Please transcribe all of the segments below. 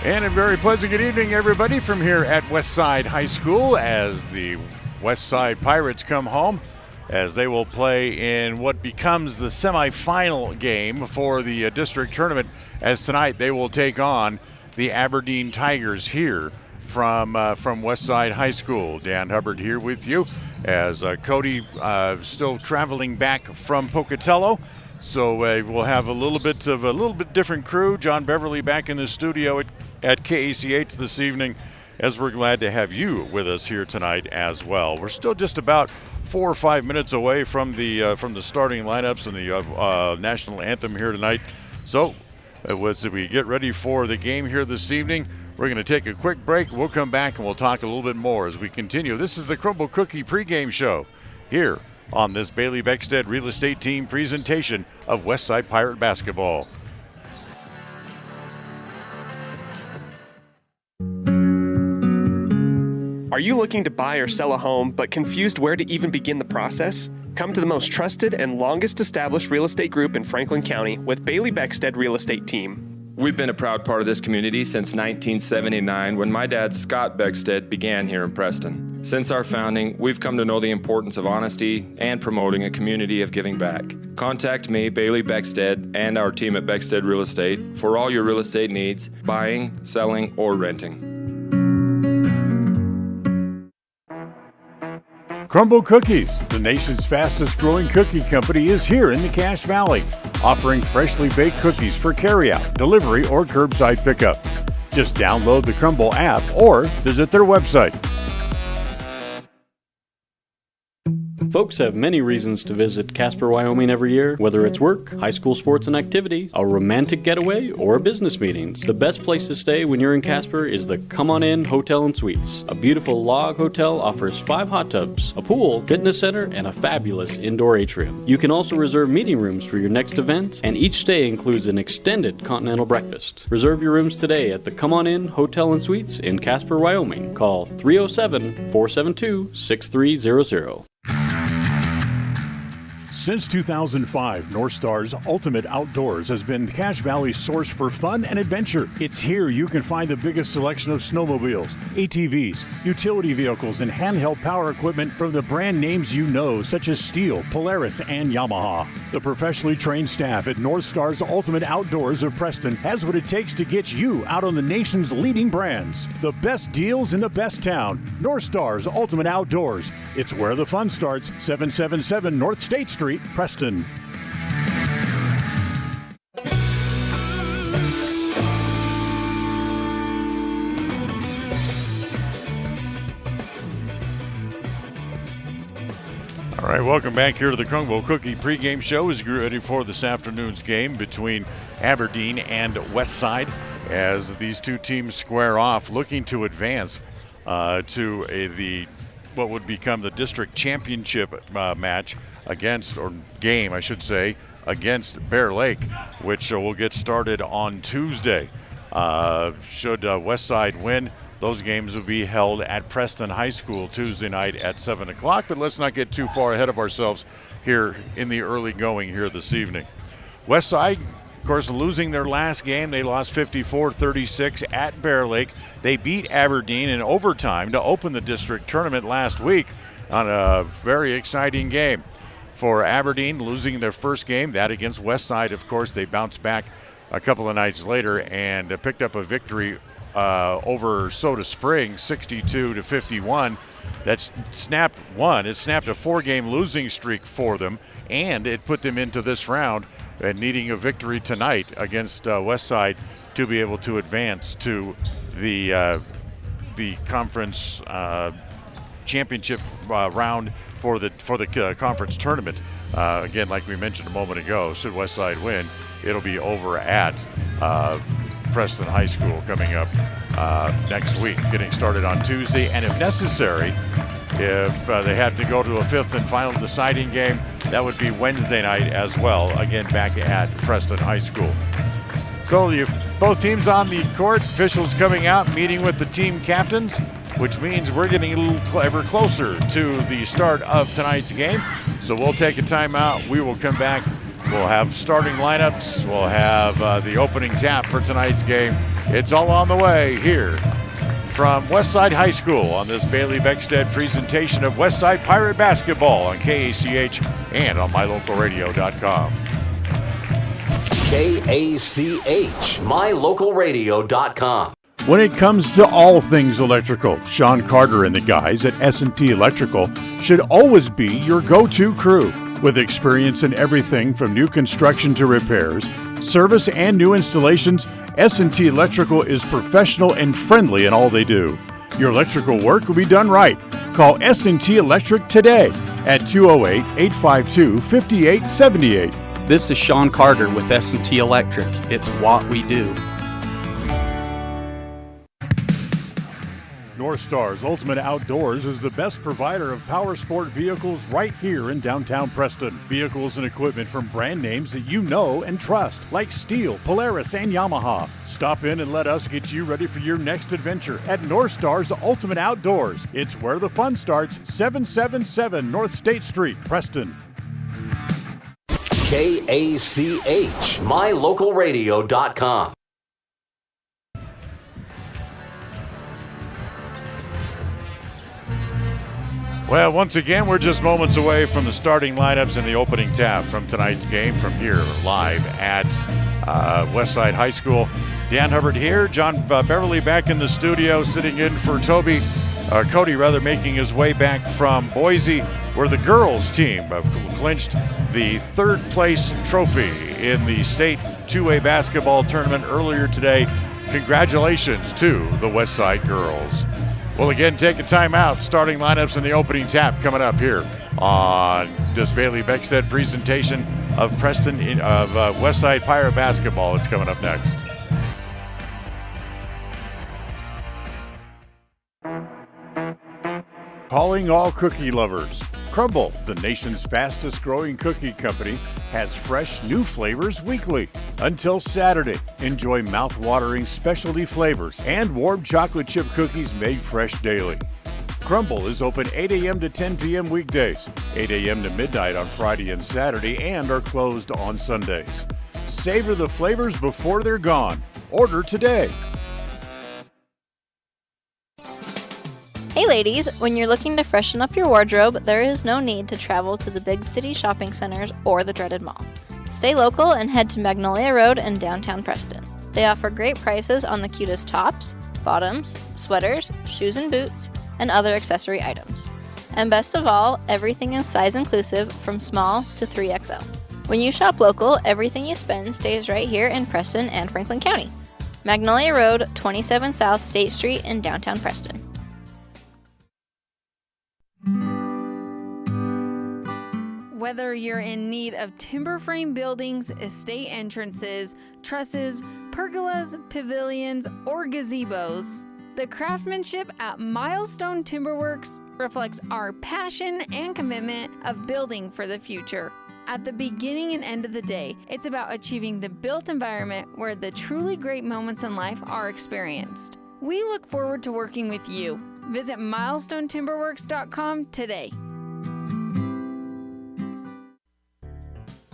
And a very pleasant good evening, everybody, from here at Westside High School as the Westside Pirates come home, as they will play in what becomes the semifinal game for the district tournament, as tonight they will take on the Aberdeen Tigers here from Westside High School. Dan Hubbard here with you, as Cody still traveling back from Pocatello. So we'll have a little bit different crew. John Beverly back in the studio at KACH this evening, as we're glad to have you with us here tonight as well. We're still just about 4 or 5 minutes away from the starting lineups and the national anthem here tonight. So as we get ready for the game here this evening, we're going to take a quick break. We'll come back and we'll talk a little bit more as we continue. This is the Crumble Cookie pregame show here on this Bailey Beckstead Real Estate Team presentation of Westside Pirate Basketball. Are you looking to buy or sell a home but confused where to even begin the process? Come to the most trusted and longest established real estate group in Franklin County with Bailey Beckstead Real Estate Team. We've been a proud part of this community since 1979, when my dad, Scott Beckstead, began here in Preston. Since our founding, we've come to know the importance of honesty and promoting a community of giving back. Contact me, Bailey Beckstead, and our team at Beckstead Real Estate for all your real estate needs, buying, selling, or renting. Crumble Cookies, the nation's fastest growing cookie company, is here in the Cache Valley, offering freshly baked cookies for carryout, delivery, or curbside pickup. Just download the Crumble app or visit their website. Folks have many reasons to visit Casper, Wyoming every year, whether it's work, high school sports and activities, a romantic getaway, or business meetings. The best place to stay when you're in Casper is the Come On In Hotel and Suites. A beautiful log hotel offers 5 hot tubs, a pool, fitness center, and a fabulous indoor atrium. You can also reserve meeting rooms for your next event, and each stay includes an extended continental breakfast. Reserve your rooms today at the Come On In Hotel and Suites in Casper, Wyoming. Call 307-472-6300. Since 2005, North Star's Ultimate Outdoors has been Cache Valley's source for fun and adventure. It's here you can find the biggest selection of snowmobiles, ATVs, utility vehicles, and handheld power equipment from the brand names you know, such as Steel, Polaris, and Yamaha. The professionally trained staff at North Star's Ultimate Outdoors of Preston has what it takes to get you out on the nation's leading brands. The best deals in the best town. North Star's Ultimate Outdoors. It's where the fun starts. 777 North State Street, Preston. All right, welcome back here to the Crumble Cookie pregame show as we get ready for this afternoon's game between Aberdeen and Westside, as these two teams square off, looking to advance to the what would become the district championship match against, or game I should say, against Bear Lake, which will get started on Tuesday. Should Westside win, those games will be held at Preston High School Tuesday night at 7 o'clock, but let's not get too far ahead of ourselves here in the early going here this evening. Westside, of course, losing their last game. They lost 54-36 at Bear Lake. They beat Aberdeen in overtime to open the district tournament last week on a very exciting game. For Aberdeen, losing their first game, that against Westside, of course, they bounced back a couple of nights later and picked up a victory over Soda Springs, 62-51. That snapped one. It snapped a 4-game losing streak for them, and it put them into this round and needing a victory tonight against Westside to be able to advance to the conference championship round for the conference tournament. Again, like we mentioned a moment ago, should Westside win, it'll be over at Preston High School coming up next week, getting started on Tuesday. And if necessary, if they had to go to a 5th and final deciding game, that would be Wednesday night as well, again back at Preston High School. So both teams on the court, officials coming out, meeting with the team captains, which means we're getting a little ever closer to the start of tonight's game. So we'll take a timeout. We will come back We'll have starting lineups. We'll have the opening tap for tonight's game. It's all on the way here from Westside High School on this Bailey Beckstead presentation of Westside Pirate Basketball on KACH and on mylocalradio.com. KACH, mylocalradio.com. When it comes to all things electrical, Sean Carter and the guys at S&T Electrical should always be your go-to crew. With experience in everything from new construction to repairs, service, and new installations, S&T Electrical is professional and friendly in all they do. Your electrical work will be done right. Call S&T Electric today at 208-852-5878. This is Sean Carter with S&T Electric. It's what we do. North Star's Ultimate Outdoors is the best provider of power sport vehicles right here in downtown Preston. Vehicles and equipment from brand names that you know and trust, like Steel, Polaris, and Yamaha. Stop in and let us get you ready for your next adventure at North Star's Ultimate Outdoors. It's where the fun starts, 777 North State Street, Preston. KACH, mylocalradio.com. Well, once again, we're just moments away from the starting lineups and the opening tap from tonight's game from here live at Westside High School. Dan Hubbard here, John Beverly back in the studio, sitting in for Cody, making his way back from Boise, where the girls team clinched the third place trophy in the state 2A basketball tournament earlier today. Congratulations to the Westside girls. We'll again take a timeout. Starting lineups and the opening tap coming up here on this Bailey Beckstead presentation of Westside Pirate Basketball. It's coming up next. Calling all cookie lovers. Crumble, the nation's fastest growing cookie company, has fresh new flavors weekly. Until Saturday, enjoy mouth-watering specialty flavors and warm chocolate chip cookies made fresh daily. Crumble is open 8 a.m. to 10 p.m. weekdays, 8 a.m. to midnight on Friday and Saturday, and are closed on Sundays. Savor the flavors before they're gone. Order today. Hey ladies, when you're looking to freshen up your wardrobe, there is no need to travel to the big city shopping centers or the dreaded mall. Stay local and head to Magnolia Road in downtown Preston. They offer great prices on the cutest tops, bottoms, sweaters, shoes and boots, and other accessory items. And best of all, everything is size inclusive from small to 3XL. When you shop local, everything you spend stays right here in Preston and Franklin County. Magnolia Road, 27 South State Street in downtown Preston. Whether you're in need of timber frame buildings, estate entrances, trusses, pergolas, pavilions, or gazebos, the craftsmanship at Milestone Timberworks reflects our passion and commitment of building for the future. At the beginning and end of the day, it's about achieving the built environment where the truly great moments in life are experienced. We look forward to working with you. Visit milestonetimberworks.com today.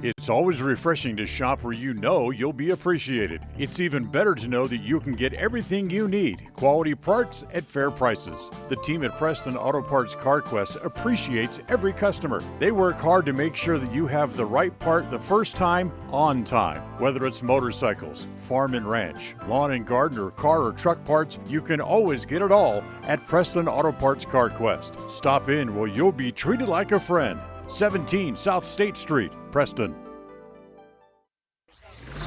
It's always refreshing to shop where you know you'll be appreciated. It's even better to know that you can get everything you need, quality parts at fair prices. The team at Preston Auto Parts CarQuest appreciates every customer. They work hard to make sure that you have the right part the first time, on time. Whether it's motorcycles, farm and ranch, lawn and garden, or car or truck parts, you can always get it all at Preston Auto Parts CarQuest. Stop in where you'll be treated like a friend. 17 South State Street, Preston.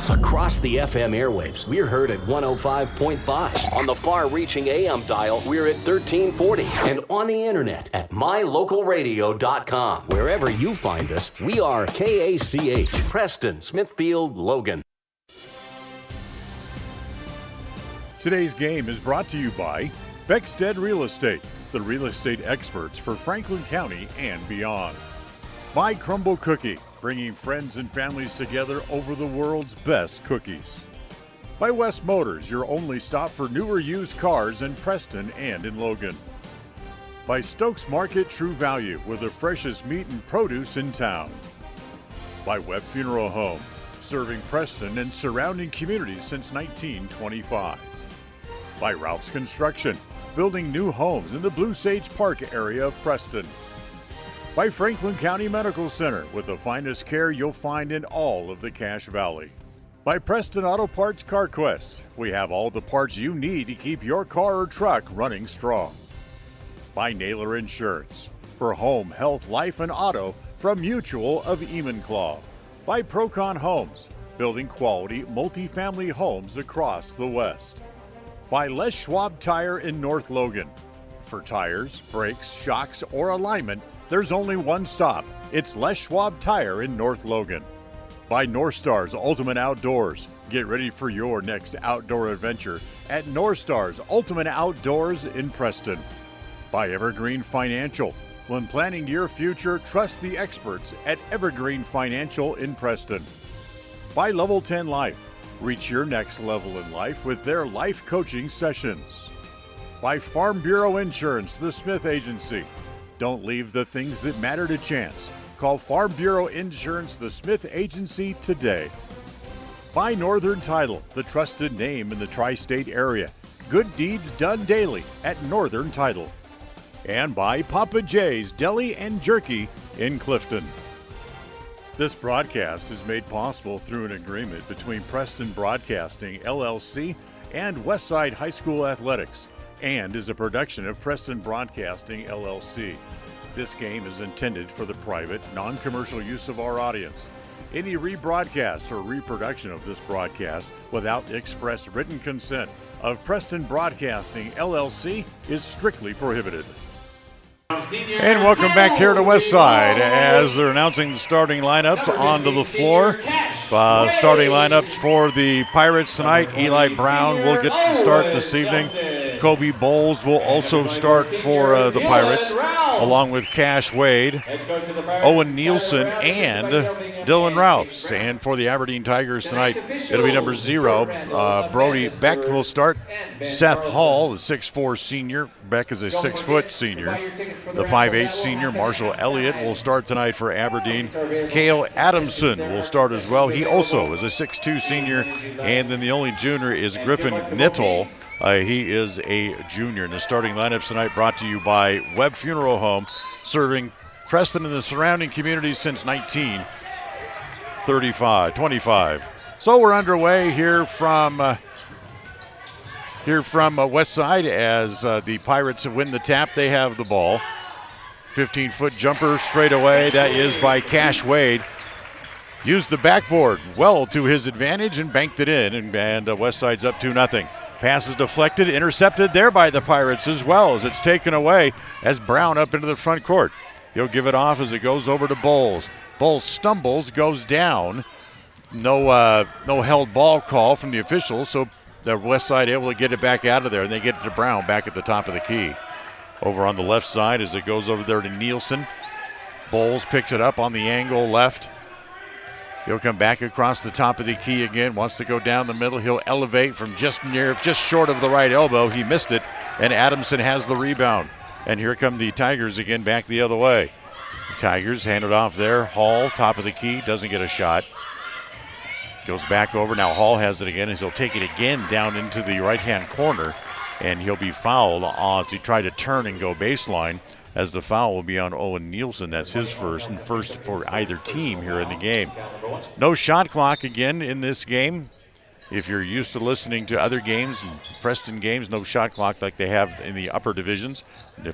Across the FM airwaves, we're heard at 105.5. On the far-reaching AM dial, we're at 1340. And on the internet at mylocalradio.com. Wherever you find us, we are KACH, Preston, Smithfield, Logan. Today's game is brought to you by Beckstead Real Estate, the real estate experts for Franklin County and beyond. By Crumble Cookie, bringing friends and families together over the world's best cookies. By West Motors, your only stop for newer used cars in Preston and in Logan. By Stokes Market True Value, with the freshest meat and produce in town. By Webb Funeral Home, serving Preston and surrounding communities since 1925. By Ralph's Construction, building new homes in the Blue Sage Park area of Preston. By Franklin County Medical Center, with the finest care you'll find in all of the Cache Valley. By Preston Auto Parts CarQuest, we have all the parts you need to keep your car or truck running strong. By Naylor Insurance, for home, health, life, and auto from Mutual of Enumclaw. By Procon Homes, building quality multifamily homes across the West. By Les Schwab Tire in North Logan. For tires, brakes, shocks, or alignment, there's only one stop. It's Les Schwab Tire in North Logan. By North Stars Ultimate Outdoors. Get ready for your next outdoor adventure at North Stars Ultimate Outdoors in Preston. By Evergreen Financial. When planning your future, trust the experts at Evergreen Financial in Preston. By Level 10 Life. Reach your next level in life with their life coaching sessions. By Farm Bureau Insurance, the Smith Agency. Don't leave the things that matter to chance. Call Farm Bureau Insurance, the Smith Agency today. By Northern Title, the trusted name in the tri-state area. Good deeds done daily at Northern Title. And by Papa J's Deli and Jerky in Clifton. This broadcast is made possible through an agreement between Preston Broadcasting, LLC, and Westside High School Athletics, and is a production of Preston Broadcasting, LLC. This game is intended for the private, non-commercial use of our audience. Any rebroadcast or reproduction of this broadcast without the express written consent of Preston Broadcasting, LLC is strictly prohibited. And welcome back here to Westside as they're announcing the starting lineups onto the floor. Starting lineups for the Pirates tonight. Eli Brown will get the start this evening. Kobe Bowles will also start for the Pirates, along with Cash Wade, Owen Nielsen, and Dylan Rouse. And for the Aberdeen Tigers tonight, it'll be number 0. Brody Beck will start. Seth Hall, the 6'4 senior. Beck is a 6-foot senior. The 5'8 senior, Marshall Elliott, will start tonight for Aberdeen. Cale Adamson will start as well. He also is a 6'2 senior. And then the only junior is Griffin Nittel. He is a junior. And the starting lineups tonight brought to you by Webb Funeral Home, serving Preston and the surrounding communities since 1925. So we're underway here from Westside as the Pirates win the tap. They have the ball. 15-foot jumper straight away. That is by Cash Wade. Used the backboard well to his advantage and banked it in. And Westside's up 2-0. Pass is deflected, intercepted there by the Pirates as well as it's taken away as Brown up into the front court. He'll give it off as it goes over to Bowles. Bowles stumbles, goes down. No held ball call from the officials, so the Westside able to get it back out of there, and they get it to Brown back at the top of the key. Over on the left side as it goes over there to Nielsen. Bowles picks it up on the angle left. He'll come back across the top of the key again. Wants to go down the middle. He'll elevate from just short of the right elbow. He missed it, and Adamson has the rebound. And here come the Tigers again back the other way. The Tigers hand it off there. Hall, top of the key, doesn't get a shot. Goes back over. Now Hall has it again as he'll take it again down into the right-hand corner. And he'll be fouled as he tried to turn and go baseline, as the foul will be on Owen Nielsen. That's his first, and first for either team here in the game. No shot clock again in this game. If you're used to listening to other games and Preston games, no shot clock like they have in the upper divisions.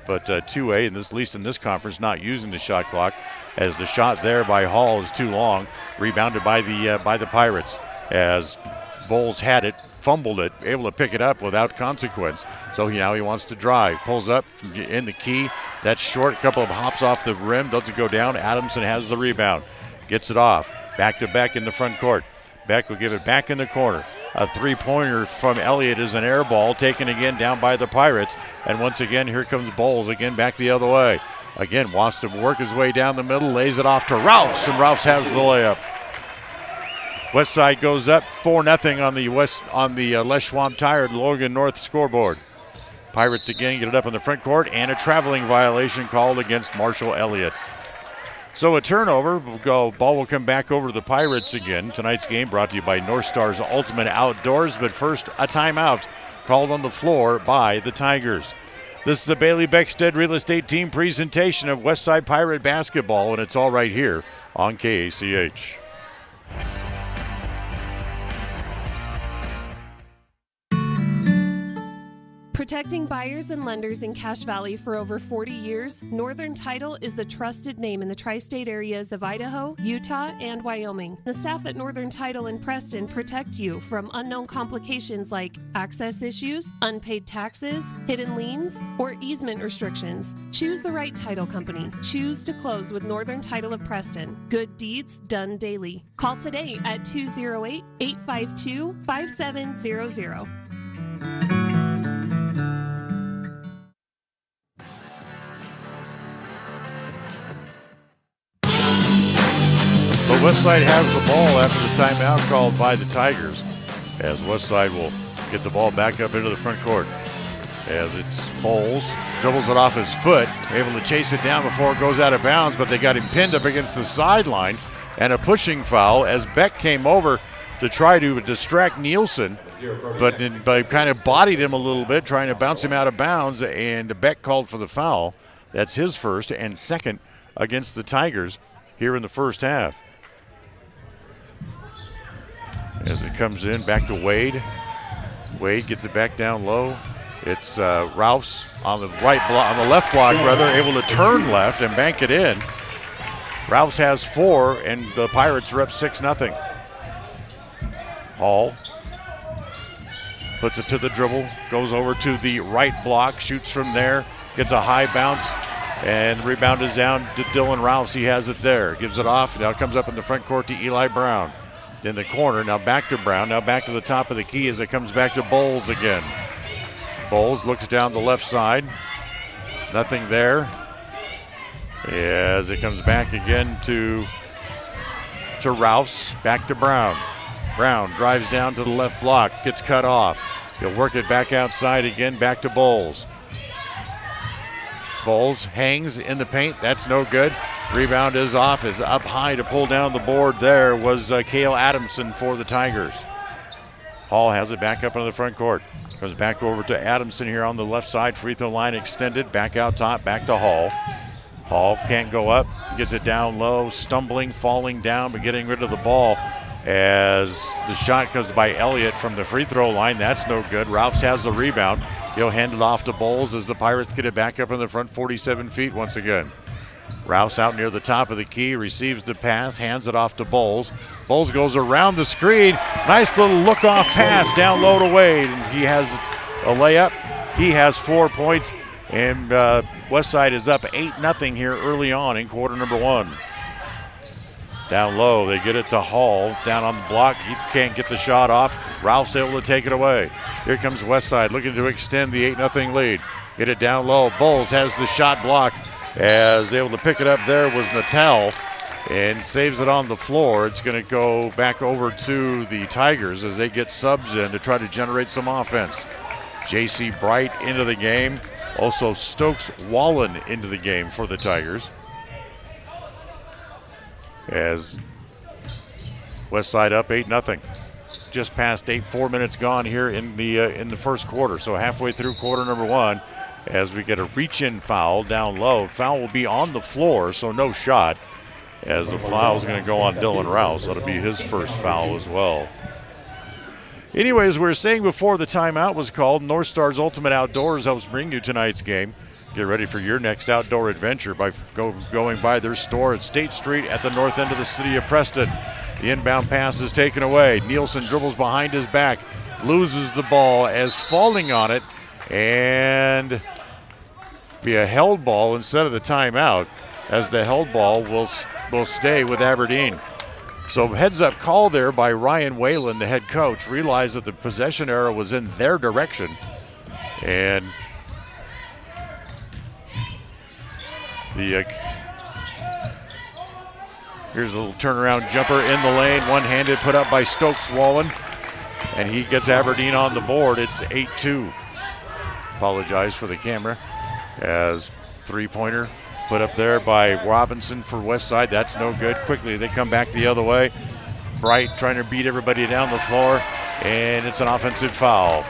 But 2A, and at least in this conference, not using the shot clock, as the shot there by Hall is too long, rebounded by the Pirates, as Bowles had it, fumbled it, able to pick it up without consequence. So now he wants to drive, pulls up in the key. That's short, a couple of hops off the rim, doesn't go down. Adamson has the rebound, gets it off, back to Beck in the front court. Beck will give it back in the corner. A three-pointer from Elliott is an air ball, taken again down by the Pirates. And once again, here comes Bowles again back the other way. Again, wants to work his way down the middle, lays it off to Rouse, and Rouse has the layup. Westside goes up 4-0 on the Les Schwab Tire Logan North scoreboard. Pirates again get it up in the front court, and a traveling violation called against Marshall Elliott. So a turnover. Ball will come back over to the Pirates again. Tonight's game brought to you by North Star's Ultimate Outdoors. But first, a timeout called on the floor by the Tigers. This is a Bailey Beckstead Real Estate Team presentation of Westside Pirate basketball, and it's all right here on KACH. Protecting buyers and lenders in Cache Valley for over 40 years, Northern Title is the trusted name in the tri-state areas of Idaho, Utah, and Wyoming. The staff at Northern Title in Preston protect you from unknown complications like access issues, unpaid taxes, hidden liens, or easement restrictions. Choose the right title company. Choose to close with Northern Title of Preston. Good deeds done daily. Call today at 208-852-5700. But Westside has the ball after the timeout called by the Tigers, as Westside will get the ball back up into the front court. As it's Bowles, dribbles it off his foot, able to chase it down before it goes out of bounds, but they got him pinned up against the sideline, and a pushing foul as Beck came over to try to distract Nielsen, but kind of bodied him a little bit, trying to bounce him out of bounds, and Beck called for the foul. That's his first and second against the Tigers here in the first half. As it comes in, back to Wade. Wade gets it back down low. It's Rouse on the left block, able to turn left and bank it in. Rouse has 4, and the Pirates are up 6-0. Hall puts it to the dribble, goes over to the right block, shoots from there, gets a high bounce, and the rebound is down to Dylan Rouse. He has it there, gives it off. Now it comes up in the front court to Eli Brown. In the corner, now back to Brown, now back to the top of the key as it comes back to Bowles again. Bowles looks down the left side. Nothing there. As it comes back again to Rouse, back to Brown. Brown drives down to the left block, gets cut off. He'll work it back outside again, back to Bowles. Bowles hangs in the paint, that's no good. Rebound is off, is up high to pull down the board there was Cale Adamson for the Tigers. Hall has it back up into the front court. Goes back over to Adamson here on the left side, free throw line extended, back out top, back to Hall. Hall can't go up, gets it down low, stumbling, falling down, but getting rid of the ball as the shot comes by Elliott from the free throw line. That's no good. Rouse has the rebound. He'll hand it off to Bowles as the Pirates get it back up in the front 47 feet once again. Rouse out near the top of the key, receives the pass, hands it off to Bowles. Bowles goes around the screen. Nice little look-off pass down low to Wade. And he has a layup. He has 4 points. And Westside is up 8-0 here early on in quarter number 1. Down low, they get it to Hall. Down on the block, he can't get the shot off. Ralph's able to take it away. Here comes Westside looking to extend the 8-0 lead. Get it down low. Bowles has the shot blocked. As able to pick it up there was Natal and saves it on the floor. It's going to go back over to the Tigers as they get subs in to try to generate some offense. J.C. Bright into the game. Also Stokes Wallen into the game for the Tigers. As Westside up 8-0. Just past 4 minutes gone here in the first quarter. So halfway through quarter number 1. As we get a reach-in foul down low. Foul will be on the floor, so no shot. As the foul is going to go on Dylan Rouse. That'll be his first foul as well. Anyways, we were saying before the timeout was called, North Star's Ultimate Outdoors helps bring you tonight's game. Get ready for your next outdoor adventure by going by their store at State Street at the north end of the city of Preston. The inbound pass is taken away. Nielsen dribbles behind his back, loses the ball as falling on it, and be a held ball instead of the timeout, as the held ball will stay with Aberdeen. So heads up call there by Ryan Whalen, the head coach, realized that the possession arrow was in their direction. And here's a little turnaround jumper in the lane, one-handed put up by Stokes Wallen, and he gets Aberdeen on the board. It's 8-2. Apologize for the camera. As three-pointer Put up there by Robinson for Westside. That's no good. Quickly, they come back the other way. Bright trying to beat everybody down the floor, and it's an offensive foul.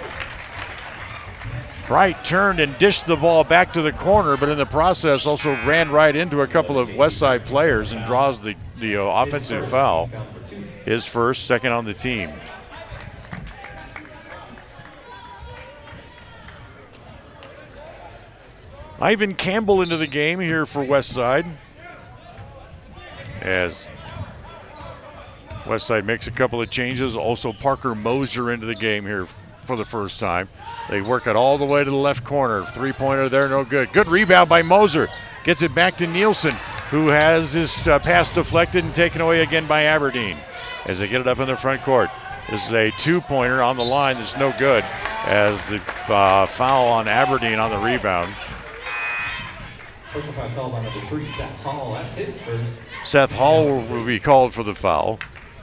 Bright turned and dished the ball back to the corner, but in the process also ran right into a couple of Westside players and draws the offensive foul. His first, second on the team. Ivan Campbell into the game here for Westside, as Westside makes a couple of changes. Also Parker Moser into the game here for the first time. They work it all the way to the left corner. Three-pointer there, no good. Good rebound by Moser. Gets it back to Nielsen, who has his pass deflected and taken away again by Aberdeen as they get it up in the front court. This is a two-pointer on the line that's no good, as the foul on Aberdeen on the rebound. Personal foul called on number 3, Seth Hall. That's his first. Seth Hall will be called for the foul.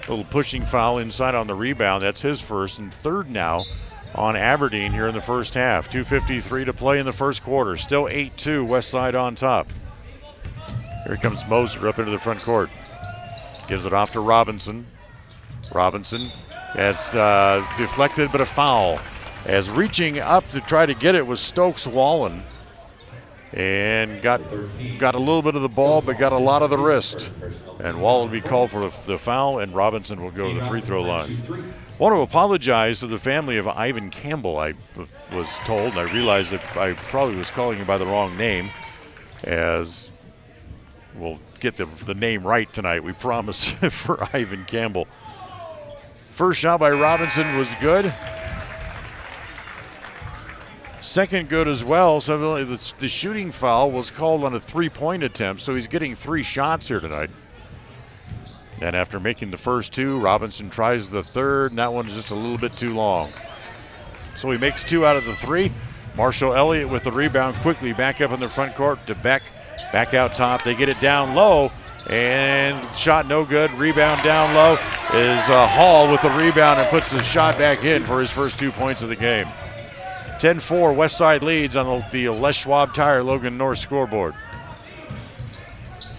A little pushing foul inside on the rebound. That's his first and third now on Aberdeen here in the first half. 2:53 to play in the first quarter. Still 8-2, Westside on top. Here comes Moser up into the front court. Gives it off to Robinson. Robinson has deflected, but a foul. As reaching up to try to get it was Stokes Wallen. And got a little bit of the ball, but got a lot of the wrist. And Wall will be called for the foul, and Robinson will go to the free throw line. Want to apologize to the family of Ivan Campbell, I was told. And I realized that I probably was calling him by the wrong name, as we'll get the name right tonight, we promise, for Ivan Campbell. First shot by Robinson was good. Second good as well. So the shooting foul was called on a three-point attempt, so he's getting 3 shots here tonight. And after making the first 2, Robinson tries the third, and that one is just a little bit too long. So he makes 2 out of the 3. Marshall Elliott with the rebound quickly back up in the front court to Beck. Back out top. They get it down low, and shot no good. Rebound down low is Hall with the rebound and puts the shot back in for his first 2 points of the game. 10-4, Westside leads on the Les Schwab Tire Logan North scoreboard.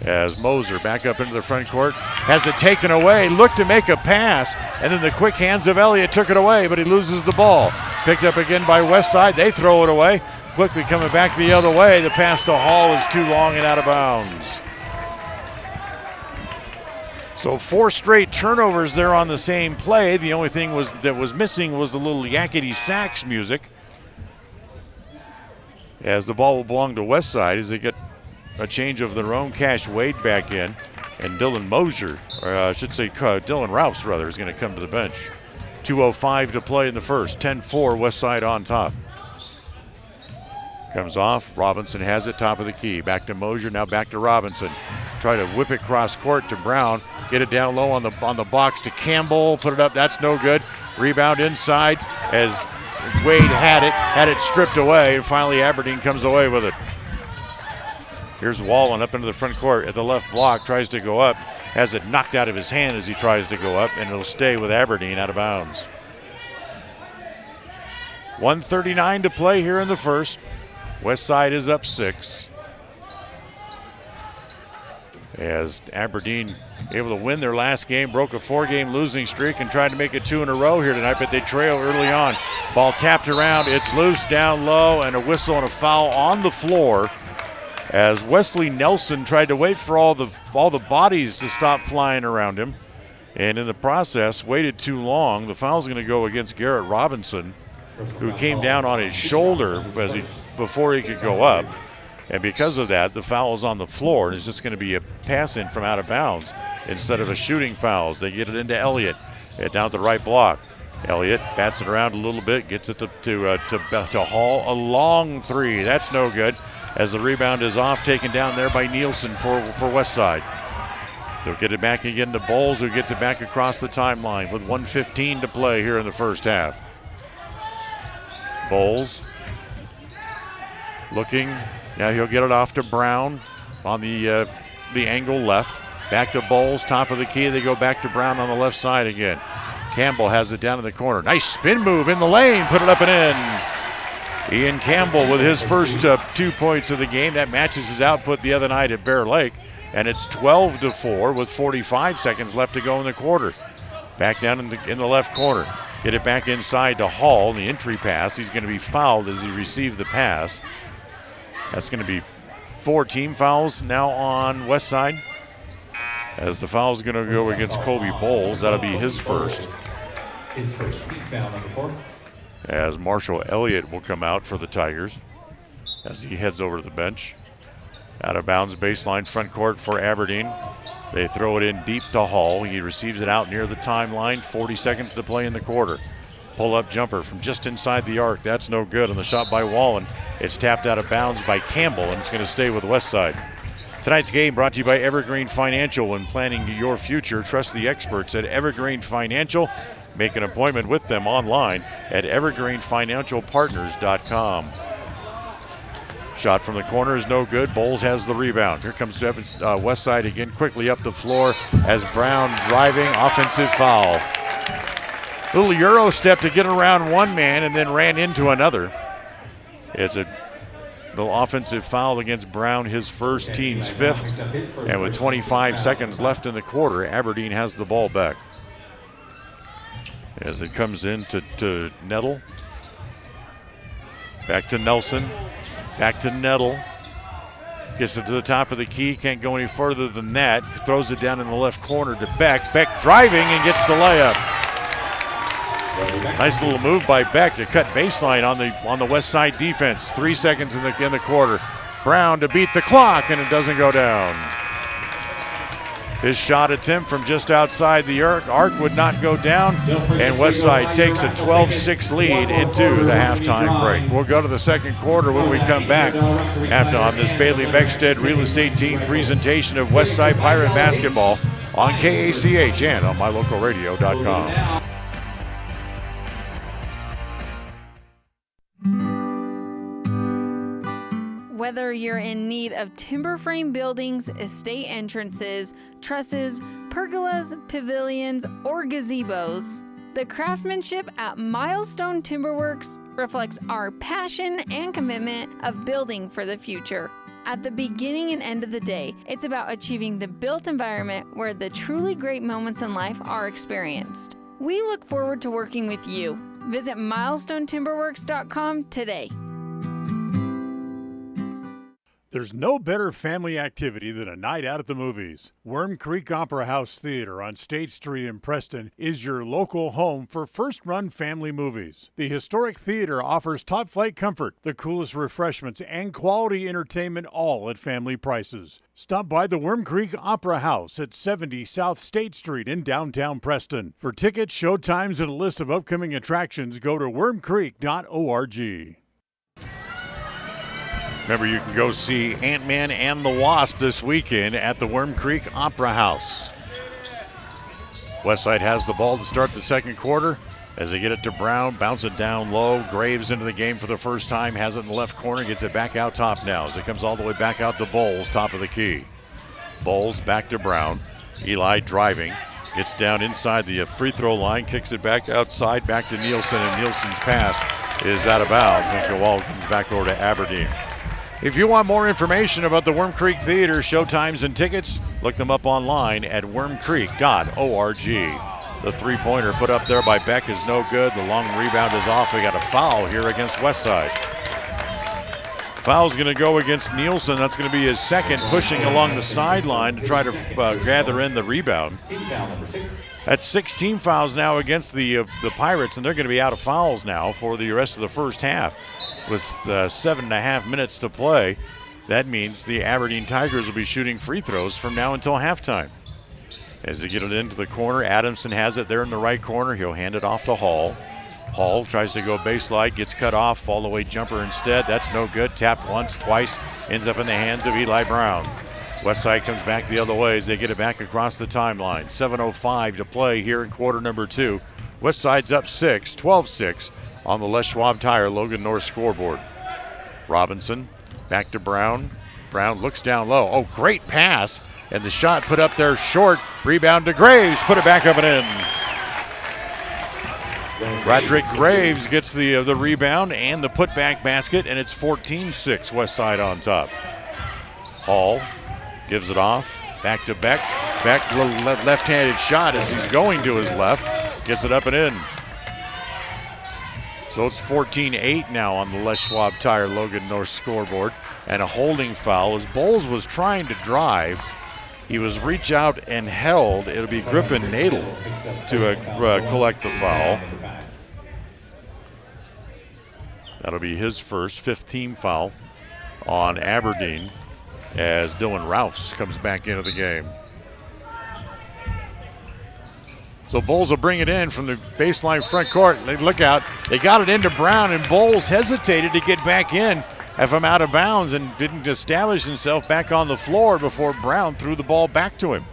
As Moser back up into the front court, has it taken away, looked to make a pass, and then the quick hands of Elliott took it away, but he loses the ball. Picked up again by Westside, they throw it away. Quickly coming back the other way, the pass to Hall is too long and out of bounds. So 4 straight turnovers there on the same play. The only thing that was missing was the little yakety sax music, as the ball will belong to Westside as they get a change of their own. Cash Wade back in, and Dylan Moser, or I should say Dylan Rouse rather, is going to come to the bench. 2:05 to play in the first. 10-4, Westside on top. Comes off, Robinson has it, top of the key. Back to Moser, now back to Robinson. Try to whip it cross court to Brown. Get it down low on the box to Campbell. Put it up, that's no good. Rebound inside as Wade had it stripped away, and finally Aberdeen comes away with it. Here's Wallen up into the front court at the left block, tries to go up, has it knocked out of his hand as he tries to go up, and it'll stay with Aberdeen out of bounds. 1:39 to play here in the first. Westside is up 6. As Aberdeen able to win their last game, broke a 4-game losing streak and tried to make it 2 in a row here tonight, but they trail early on. Ball tapped around, it's loose down low, and a whistle and a foul on the floor as Wesley Nelson tried to wait for all the bodies to stop flying around him, and in the process waited too long. The foul's going to go against Garrett Robinson, who came down on his shoulder before he could go up. And because of that, the foul is on the floor, and it's just going to be a pass in from out of bounds instead of a shooting foul. They get it into Elliott down at the right block. Elliott bats it around a little bit, gets it to Hall. A long 3, that's no good, as the rebound is off, taken down there by Nielsen for Westside. They'll get it back again to Bowles, who gets it back across the timeline with 1:15 to play here in the first half. Bowles looking. Now he'll get it off to Brown on the angle left. Back to Bowles, top of the key. They go back to Brown on the left side again. Campbell has it down in the corner. Nice spin move in the lane. Put it up and in. Ian Campbell with his first 2 points of the game. That matches his output the other night at Bear Lake. And it's 12-4 with 45 seconds left to go in the quarter. Back down in the left corner. Get it back inside to Hall. The entry pass. He's going to be fouled as he received the pass. That's going to be 4 team fouls now on Westside. As the foul is going to go against Kobe Bowles. That'll be his first. His first team foul, number 4. As Marshall Elliott will come out for the Tigers as he heads over to the bench. Out of bounds baseline front court for Aberdeen. They throw it in deep to Hall. He receives it out near the timeline. 40 seconds to play in the quarter. Pull-up jumper from just inside the arc. That's no good on the shot by Wallen. It's tapped out of bounds by Campbell, and it's going to stay with Westside. Tonight's game brought to you by Evergreen Financial. When planning your future, trust the experts at Evergreen Financial. Make an appointment with them online at evergreenfinancialpartners.com. Shot from the corner is no good. Bowles has the rebound. Here comes Westside again, quickly up the floor as Brown driving, offensive foul. Little Euro step to get around one man and then ran into another. It's a little offensive foul against Brown, his first, team's 5th. And with 25 seconds left in the quarter, Aberdeen has the ball back. As it comes in to Nettle. Back to Nelson. Back to Nettle. Gets it to the top of the key. Can't go any further than that. Throws it down in the left corner to Beck. Beck driving and gets the layup. Nice little move by Beck to cut baseline on the West Side defense. 3 seconds in the quarter. Brown to beat the clock, and it doesn't go down. His shot attempt from just outside the arc would not go down, and Westside takes a 12-6 lead into the halftime break. We'll go to the second quarter when we come back after on this Bailey Beckstead Real Estate Team presentation of Westside Pirate Basketball on KACH and on mylocalradio.com. Whether you're in need of timber frame buildings, estate entrances, trusses, pergolas, pavilions, or gazebos, the craftsmanship at Milestone Timberworks reflects our passion and commitment of building for the future. At the beginning and end of the day, it's about achieving the built environment where the truly great moments in life are experienced. We look forward to working with you. Visit milestonetimberworks.com today. There's no better family activity than a night out at the movies. Worm Creek Opera House Theater on State Street in Preston is your local home for first-run family movies. The historic theater offers top-flight comfort, the coolest refreshments, and quality entertainment, all at family prices. Stop by the Worm Creek Opera House at 70 South State Street in downtown Preston. For tickets, showtimes, and a list of upcoming attractions, go to wormcreek.org. Remember, you can go see Ant-Man and the Wasp this weekend at the Worm Creek Opera House. Westside has the ball to start the second quarter as they get it to Brown, bounce it down low. Graves into the game for the first time, has it in the left corner, gets it back out top now as it comes all the way back out to Bowles, top of the key. Bowles back to Brown. Eli driving, gets down inside the free throw line, kicks it back outside, back to Nielsen, and Nielsen's pass is out of bounds, and Kowal comes back over to Aberdeen. If you want more information about the Worm Creek Theater, showtimes, and tickets, look them up online at wormcreek.org. The three-pointer put up there by Beck is no good. The long rebound is off. We got a foul here against Westside. Foul's going to go against Nielsen. That's going to be his second, pushing along the sideline to try to gather in the rebound. That's 16 fouls now against the Pirates, and they're going to be out of fouls now for the rest of the first half. With 7.5 minutes to play, that means the Aberdeen Tigers will be shooting free throws from now until halftime. As they get it into the corner, Adamson has it there in the right corner. He'll hand it off to Hall. Hall tries to go baseline, gets cut off, fall away jumper instead. That's no good. Tapped once, twice, ends up in the hands of Eli Brown. Westside comes back the other way as they get it back across the timeline. 7:05 to play here in quarter number 2. Westside's up 6, 12-6. On the Les Schwab Tire Logan North scoreboard. Robinson back to Brown. Brown looks down low. Oh, great pass. And the shot put up there short. Rebound to Graves. Put it back up and in. Roderick Graves gets the rebound and the putback basket, and it's 14-6, West Side on top. Hall gives it off, back to Beck. Beck, little left-handed shot as he's going to his left, gets it up and in. So it's 14-8 now on the Les Schwab Tire Logan North scoreboard, and a holding foul as Bowles was trying to drive. He was reach out and held. It'll be Griffin Nadel to collect the foul. That'll be his first, fifth team foul on Aberdeen as Dylan Rouse comes back into the game. So Bowles will bring it in from the baseline front court. Look out. They got it into Brown, and Bowles hesitated to get back in from out of bounds and didn't establish himself back on the floor before Brown threw the ball back to him.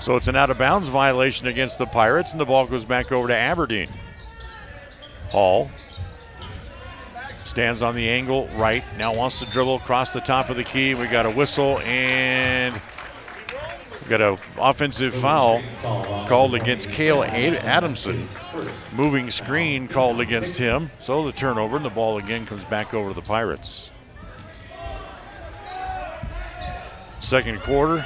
So it's an out of bounds violation against the Pirates, and the ball goes back over to Aberdeen. Hall stands on the angle right, now wants to dribble across the top of the key. We got a whistle, and we got an offensive foul called against Cale Adamson. Moving screen called against him. So the turnover, and the ball again comes back over to the Pirates. Second quarter,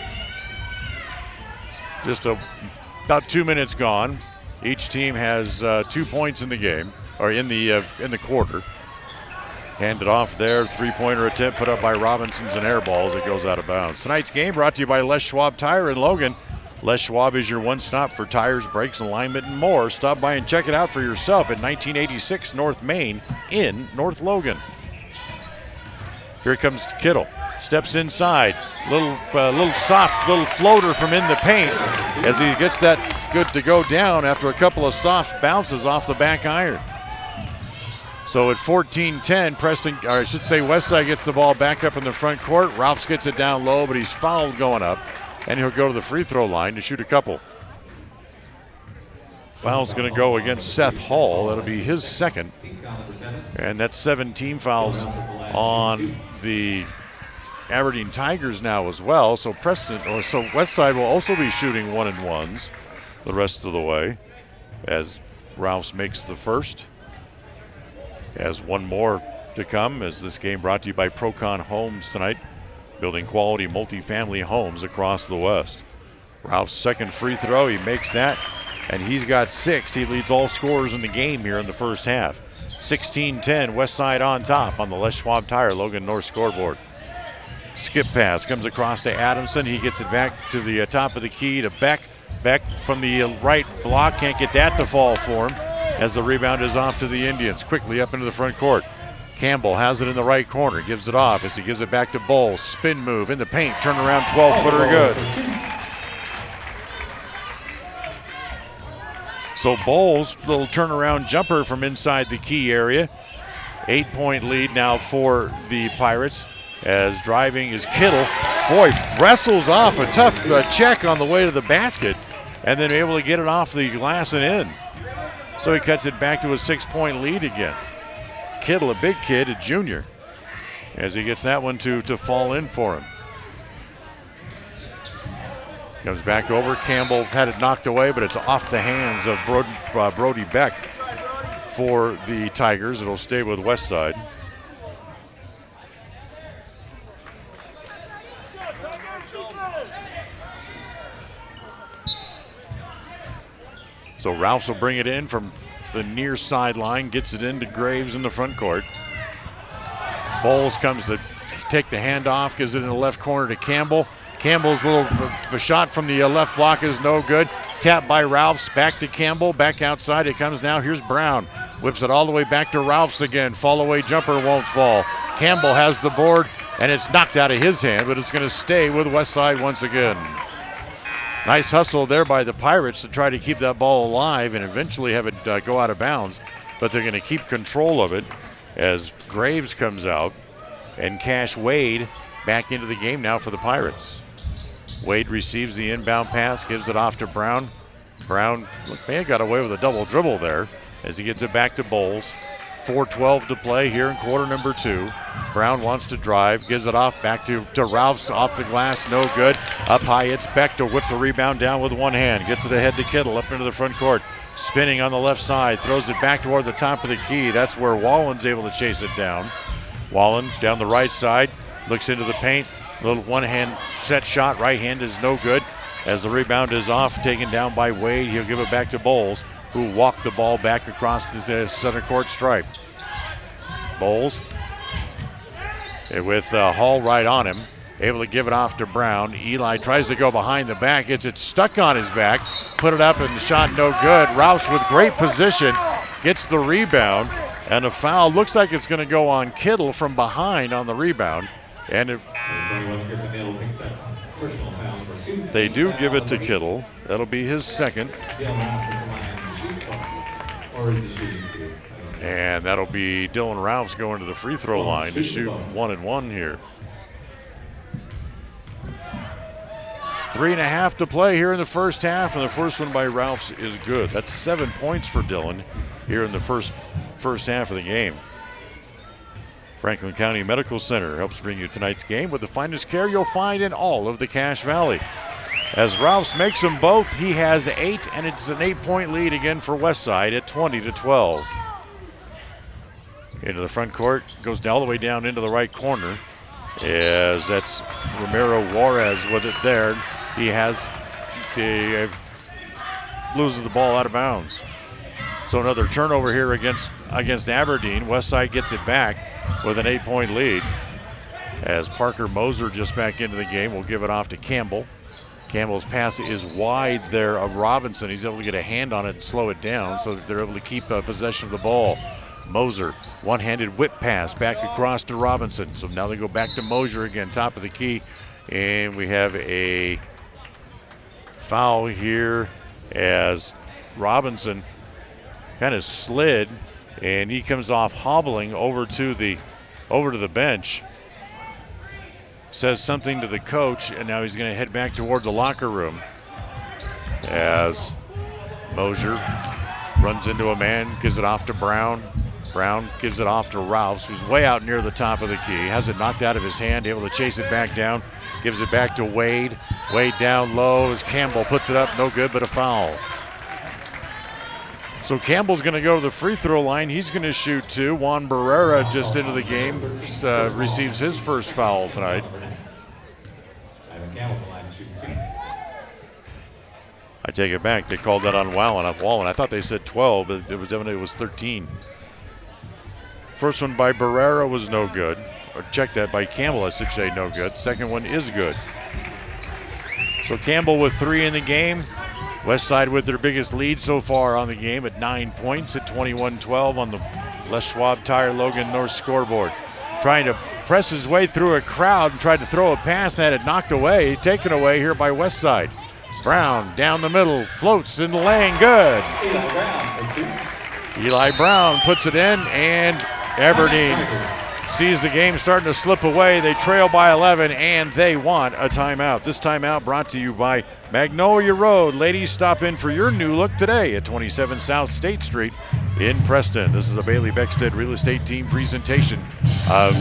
just about 2 minutes gone. Each team has 2 points in the game, or in the quarter. Handed off there, three-pointer attempt put up by Robinson's an air ball as it goes out of bounds. Tonight's game brought to you by Les Schwab Tire in Logan. Les Schwab is your one-stop for tires, brakes, alignment, and more. Stop by and check it out for yourself at 1986 North Main in North Logan. Here comes Kittle. Steps inside. Little soft little floater from in the paint as he gets that good to go down after a couple of soft bounces off the back iron. So at 14-10, Westside gets the ball back up in the front court. Ralphs gets it down low, but he's fouled going up, and he'll go to the free throw line to shoot a couple. Foul's going to go against Seth Hall. That'll be his second, and that's 17 fouls on the Aberdeen Tigers now as well. So Westside will also be shooting 1-and-1s the rest of the way as Ralphs makes the first. Has one more to come as this game brought to you by Procon Homes tonight, building quality multifamily homes across the West. Ralph's second free throw, he makes that, and he's got 6. He leads all scorers in the game here in the first half. 16-10, Westside on top on the Les Schwab Tire Logan North scoreboard. Skip pass comes across to Adamson. He gets it back to the top of the key to Beck. Beck from the right block, can't get that to fall for him, as the rebound is off to the Indians. Quickly up into the front court. Campbell has it in the right corner, gives it off as he gives it back to Bowles. Spin move in the paint, turn around 12-footer good. So Bowles, little turnaround jumper from inside the key area. 8-point lead now for the Pirates as driving is Kittle. Boy, wrestles off a tough check on the way to the basket and then able to get it off the glass and in. So he cuts it back to a 6-point lead again. Kittle, a big kid, a junior, as he gets that one to fall in for him. Comes back over. Campbell had it knocked away, but it's off the hands of Brody Beck for the Tigers. It'll stay with Westside. So Ralphs will bring it in from the near sideline, gets it into Graves in the front court. Bowles comes to take the handoff, gives it in the left corner to Campbell. Campbell's a shot from the left block is no good. Tapped by Ralphs, back to Campbell, back outside it comes now. Here's Brown, whips it all the way back to Ralphs again. Fall away jumper won't fall. Campbell has the board, and it's knocked out of his hand, but it's going to stay with Westside once again. Nice hustle there by the Pirates to try to keep that ball alive and eventually have it go out of bounds. But they're going to keep control of it as Graves comes out and Cash Wade back into the game now for the Pirates. Wade receives the inbound pass, gives it off to Brown. Brown may have got away with a double dribble there as he gets it back to Bowles. 4:12 to play here in quarter number 2. Brown wants to drive, gives it off back to Ralphs, off the glass, no good. Up high, it's Beck to whip the rebound down with one hand. Gets it ahead to Kittle, up into the front court. spinning on the left side, throws it back toward the top of the key. That's where Wallen's able to chase it down. Wallen down the right side, looks into the paint. Little one-hand set shot, right hand is no good. As the rebound is off, taken down by Wade, he'll give it back to Bowles, who walked the ball back across the center court stripe. Bowles with Hall right on him, able to give it off to Brown. Eli tries to go behind the back, gets it stuck on his back, put it up and the shot no good. Rouse with great position, gets the rebound, and a foul looks like it's going to go on Kittle from behind on the rebound. And they do give it to Kittle. That'll be his second. And that'll be Dylan Ralphs going to the free throw line to shoot 1-1 here. 3.5 to play here in the first half, and the first one by Ralphs is good. That's 7 points for Dylan here in the first half of the game. Franklin County Medical Center helps bring you tonight's game with the finest care you'll find in all of the Cache Valley. As Ralphs makes them both, he has 8, and it's an 8-point lead again for Westside at 20-12. Into the front court, goes all the way down into the right corner, as that's Romero Juarez with it there. He loses the ball out of bounds. So another turnover here against Aberdeen. Westside gets it back with an 8-point lead. As Parker Moser just back into the game, will give it off to Campbell. Campbell's pass is wide there of Robinson. He's able to get a hand on it and slow it down so that they're able to keep possession of the ball. Moser, one-handed whip pass back across to Robinson. So now they go back to Moser again, top of the key. And we have a foul here as Robinson kind of slid, and he comes off hobbling over to the bench. Says something to the coach, and now he's going to head back toward the locker room as Moser runs into a man, gives it off to Brown. Brown gives it off to Rouse, who's way out near the top of the key. Has it knocked out of his hand, able to chase it back down. Gives it back to Wade. Wade down low as Campbell puts it up, no good, but a foul. So Campbell's going to go to the free throw line. He's going to shoot 2. Juan Barrera just into the game, receives his first foul tonight. I take it back. They called that on Wallen. I thought they said 12, but it was evident it was 13. First one by Barrera was no good. Or check that, by Campbell, I should say, no good. Second one is good. So Campbell with 3 in the game. Westside with their biggest lead so far on the game at 9 points at 21-12 on the Les Schwab Tire Logan North scoreboard. Trying to press his way through a crowd and tried to throw a pass and had it knocked away, taken away here by Westside. Brown down the middle, floats in the lane, good. Eli Brown puts it in, and Aberdeen sees the game starting to slip away. They trail by 11, and they want a timeout. This timeout brought to you by Magnolia Road. Ladies, stop in for your new look today at 27 South State Street in Preston. This is a Bailey Beckstead Real Estate Team presentation of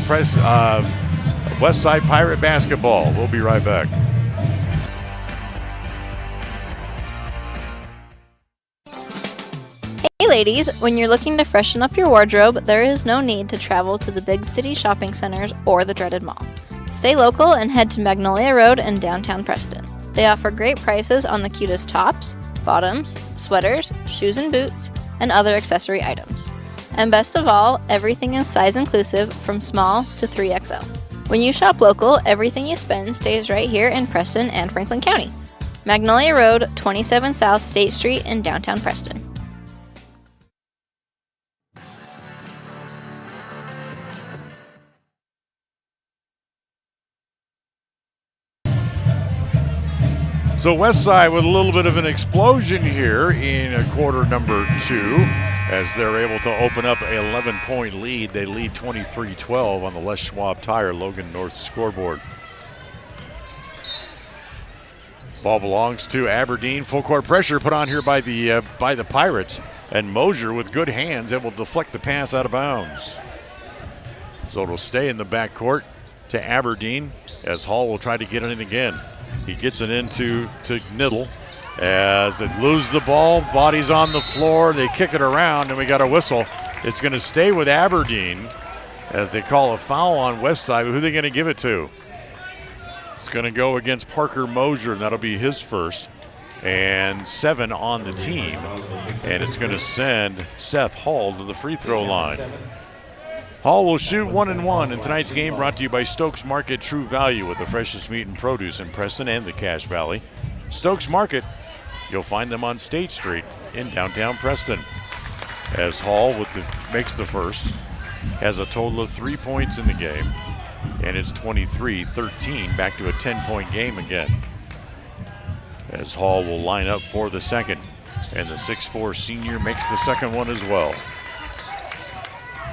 Westside Pirate basketball. We'll be right back. Hey ladies, when you're looking to freshen up your wardrobe, there is no need to travel to the big city shopping centers or the dreaded mall. Stay local and head to Magnolia Road in downtown Preston. They offer great prices on the cutest tops, bottoms, sweaters, shoes and boots, and other accessory items. And best of all, everything is size inclusive from small to 3XL. When you shop local, everything you spend stays right here in Preston and Franklin County. Magnolia Road, 27 South State Street in downtown Preston. So Westside with a little bit of an explosion here in quarter number 2 as they're able to open up an 11-point lead. They lead 23-12 on the Les Schwab Tire Logan North scoreboard. Ball belongs to Aberdeen. Full court pressure put on here by the Pirates, and Mosier with good hands able to deflect the pass out of bounds. So it'll stay in the backcourt to Aberdeen as Hall will try to get it in again. He gets it into Niddle. As they lose the ball, body's on the floor, they kick it around, and we got a whistle. It's going to stay with Aberdeen as they call a foul on Westside. Who are they going to give it to? It's going to go against Parker Mosier, and that'll be his first. And 7 on the team. And it's going to send Seth Hall to the free throw line. Hall will shoot 1-1 in tonight's game, brought to you by Stokes Market True Value with the freshest meat and produce in Preston and the Cache Valley. Stokes Market, you'll find them on State Street in downtown Preston. As Hall makes the first, has a total of 3 points in the game, and it's 23-13, back to a 10-point game again. As Hall will line up for the second, and the 6'4" senior makes the second one as well.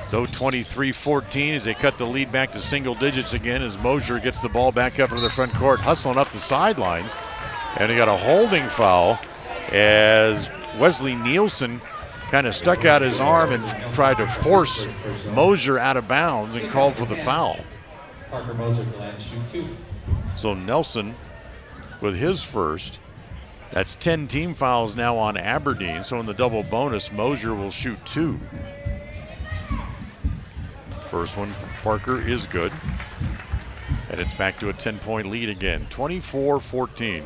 So 23-14 as they cut the lead back to single digits again as Mosier gets the ball back up into the front court, hustling up the sidelines. And he got a holding foul as Wesley Nielsen kind of stuck out his arm and tried to force Mosier out of bounds and called for the foul. Parker Mosier will shoot 2. So Nelson with his first. That's 10 team fouls now on Aberdeen. So in the double bonus, Mosier will shoot 2. First one, Parker, is good. And it's back to a 10-point lead again, 24-14.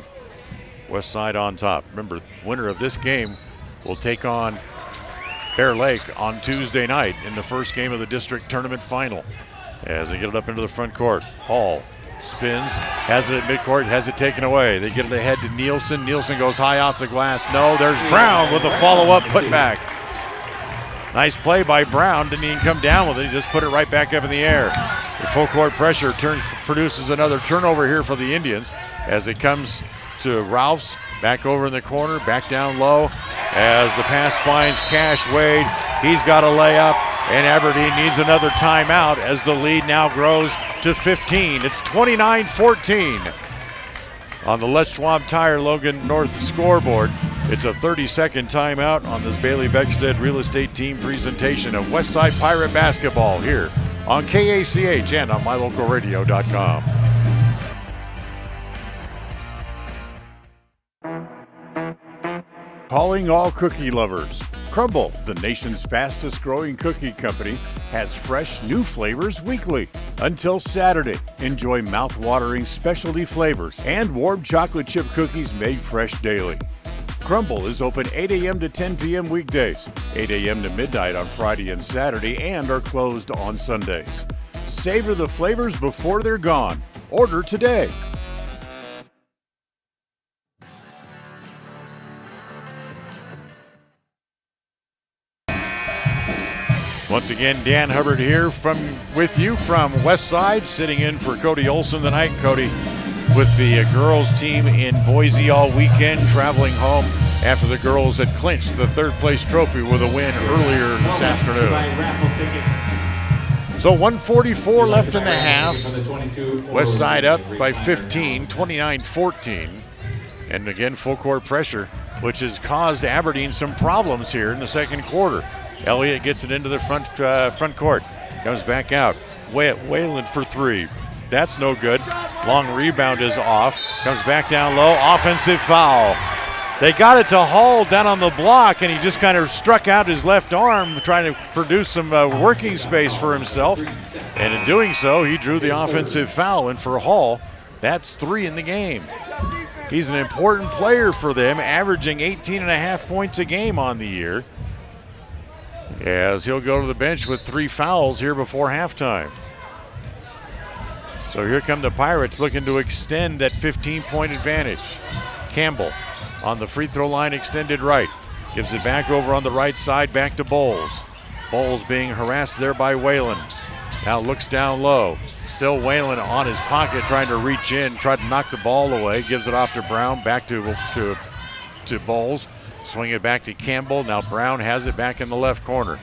Westside on top. Remember, winner of this game will take on Bear Lake on Tuesday night in the first game of the district tournament final. As they get it up into the front court, Hall spins, has it at midcourt, has it taken away. They get it ahead to Nielsen. Nielsen goes high off the glass. No, there's Brown with a follow-up putback. Nice play by Brown. Didn't even come down with it. He just put it right back up in the air. The full court pressure produces another turnover here for the Indians as it comes to Ralphs. Back over in the corner, back down low as the pass finds Cash Wade. He's got a layup, and Aberdeen needs another timeout as the lead now grows to 15. It's 29-14 on the Les Schwab Tire Logan North scoreboard. It's a 30-second timeout on this Bailey Beckstead Real Estate Team presentation of Westside Pirate Basketball here on KACH and on mylocalradio.com. Calling all cookie lovers. Crumble, the nation's fastest growing cookie company, has fresh new flavors weekly. Until Saturday, enjoy mouth-watering specialty flavors and warm chocolate chip cookies made fresh daily. Crumble is open 8 a.m. to 10 p.m. weekdays, 8 a.m. to midnight on Friday and Saturday, and are closed on Sundays. Savor the flavors before they're gone. Order today. Once again, Dan Hubbard here with you from Westside, sitting in for Cody Olson tonight. Cody with the girls team in Boise all weekend, traveling home after the girls had clinched the third place trophy with a win earlier this afternoon. So 1:44 left in the half. Westside up by 15, 29-14. And again, full court pressure, which has caused Aberdeen some problems here in the second quarter. Elliott gets it into the front court. Comes back out. Whalen for 3. That's no good. Long rebound is off. Comes back down low. Offensive foul. They got it to Hall down on the block, and he just kind of struck out his left arm trying to produce some working space for himself. And in doing so, he drew the offensive foul. And for Hall, that's 3 in the game. He's an important player for them, averaging 18.5 points a game on the year, as he'll go to the bench with 3 fouls here before halftime. So here come the Pirates looking to extend that 15-point advantage. Campbell on the free throw line, extended right. Gives it back over on the right side, back to Bowles. Bowles being harassed there by Whalen. Now looks down low. Still Whalen on his pocket, trying to reach in, try to knock the ball away. Gives it off to Brown, back to Bowles. Swing it back to Campbell. Now Brown has it back in the left corner.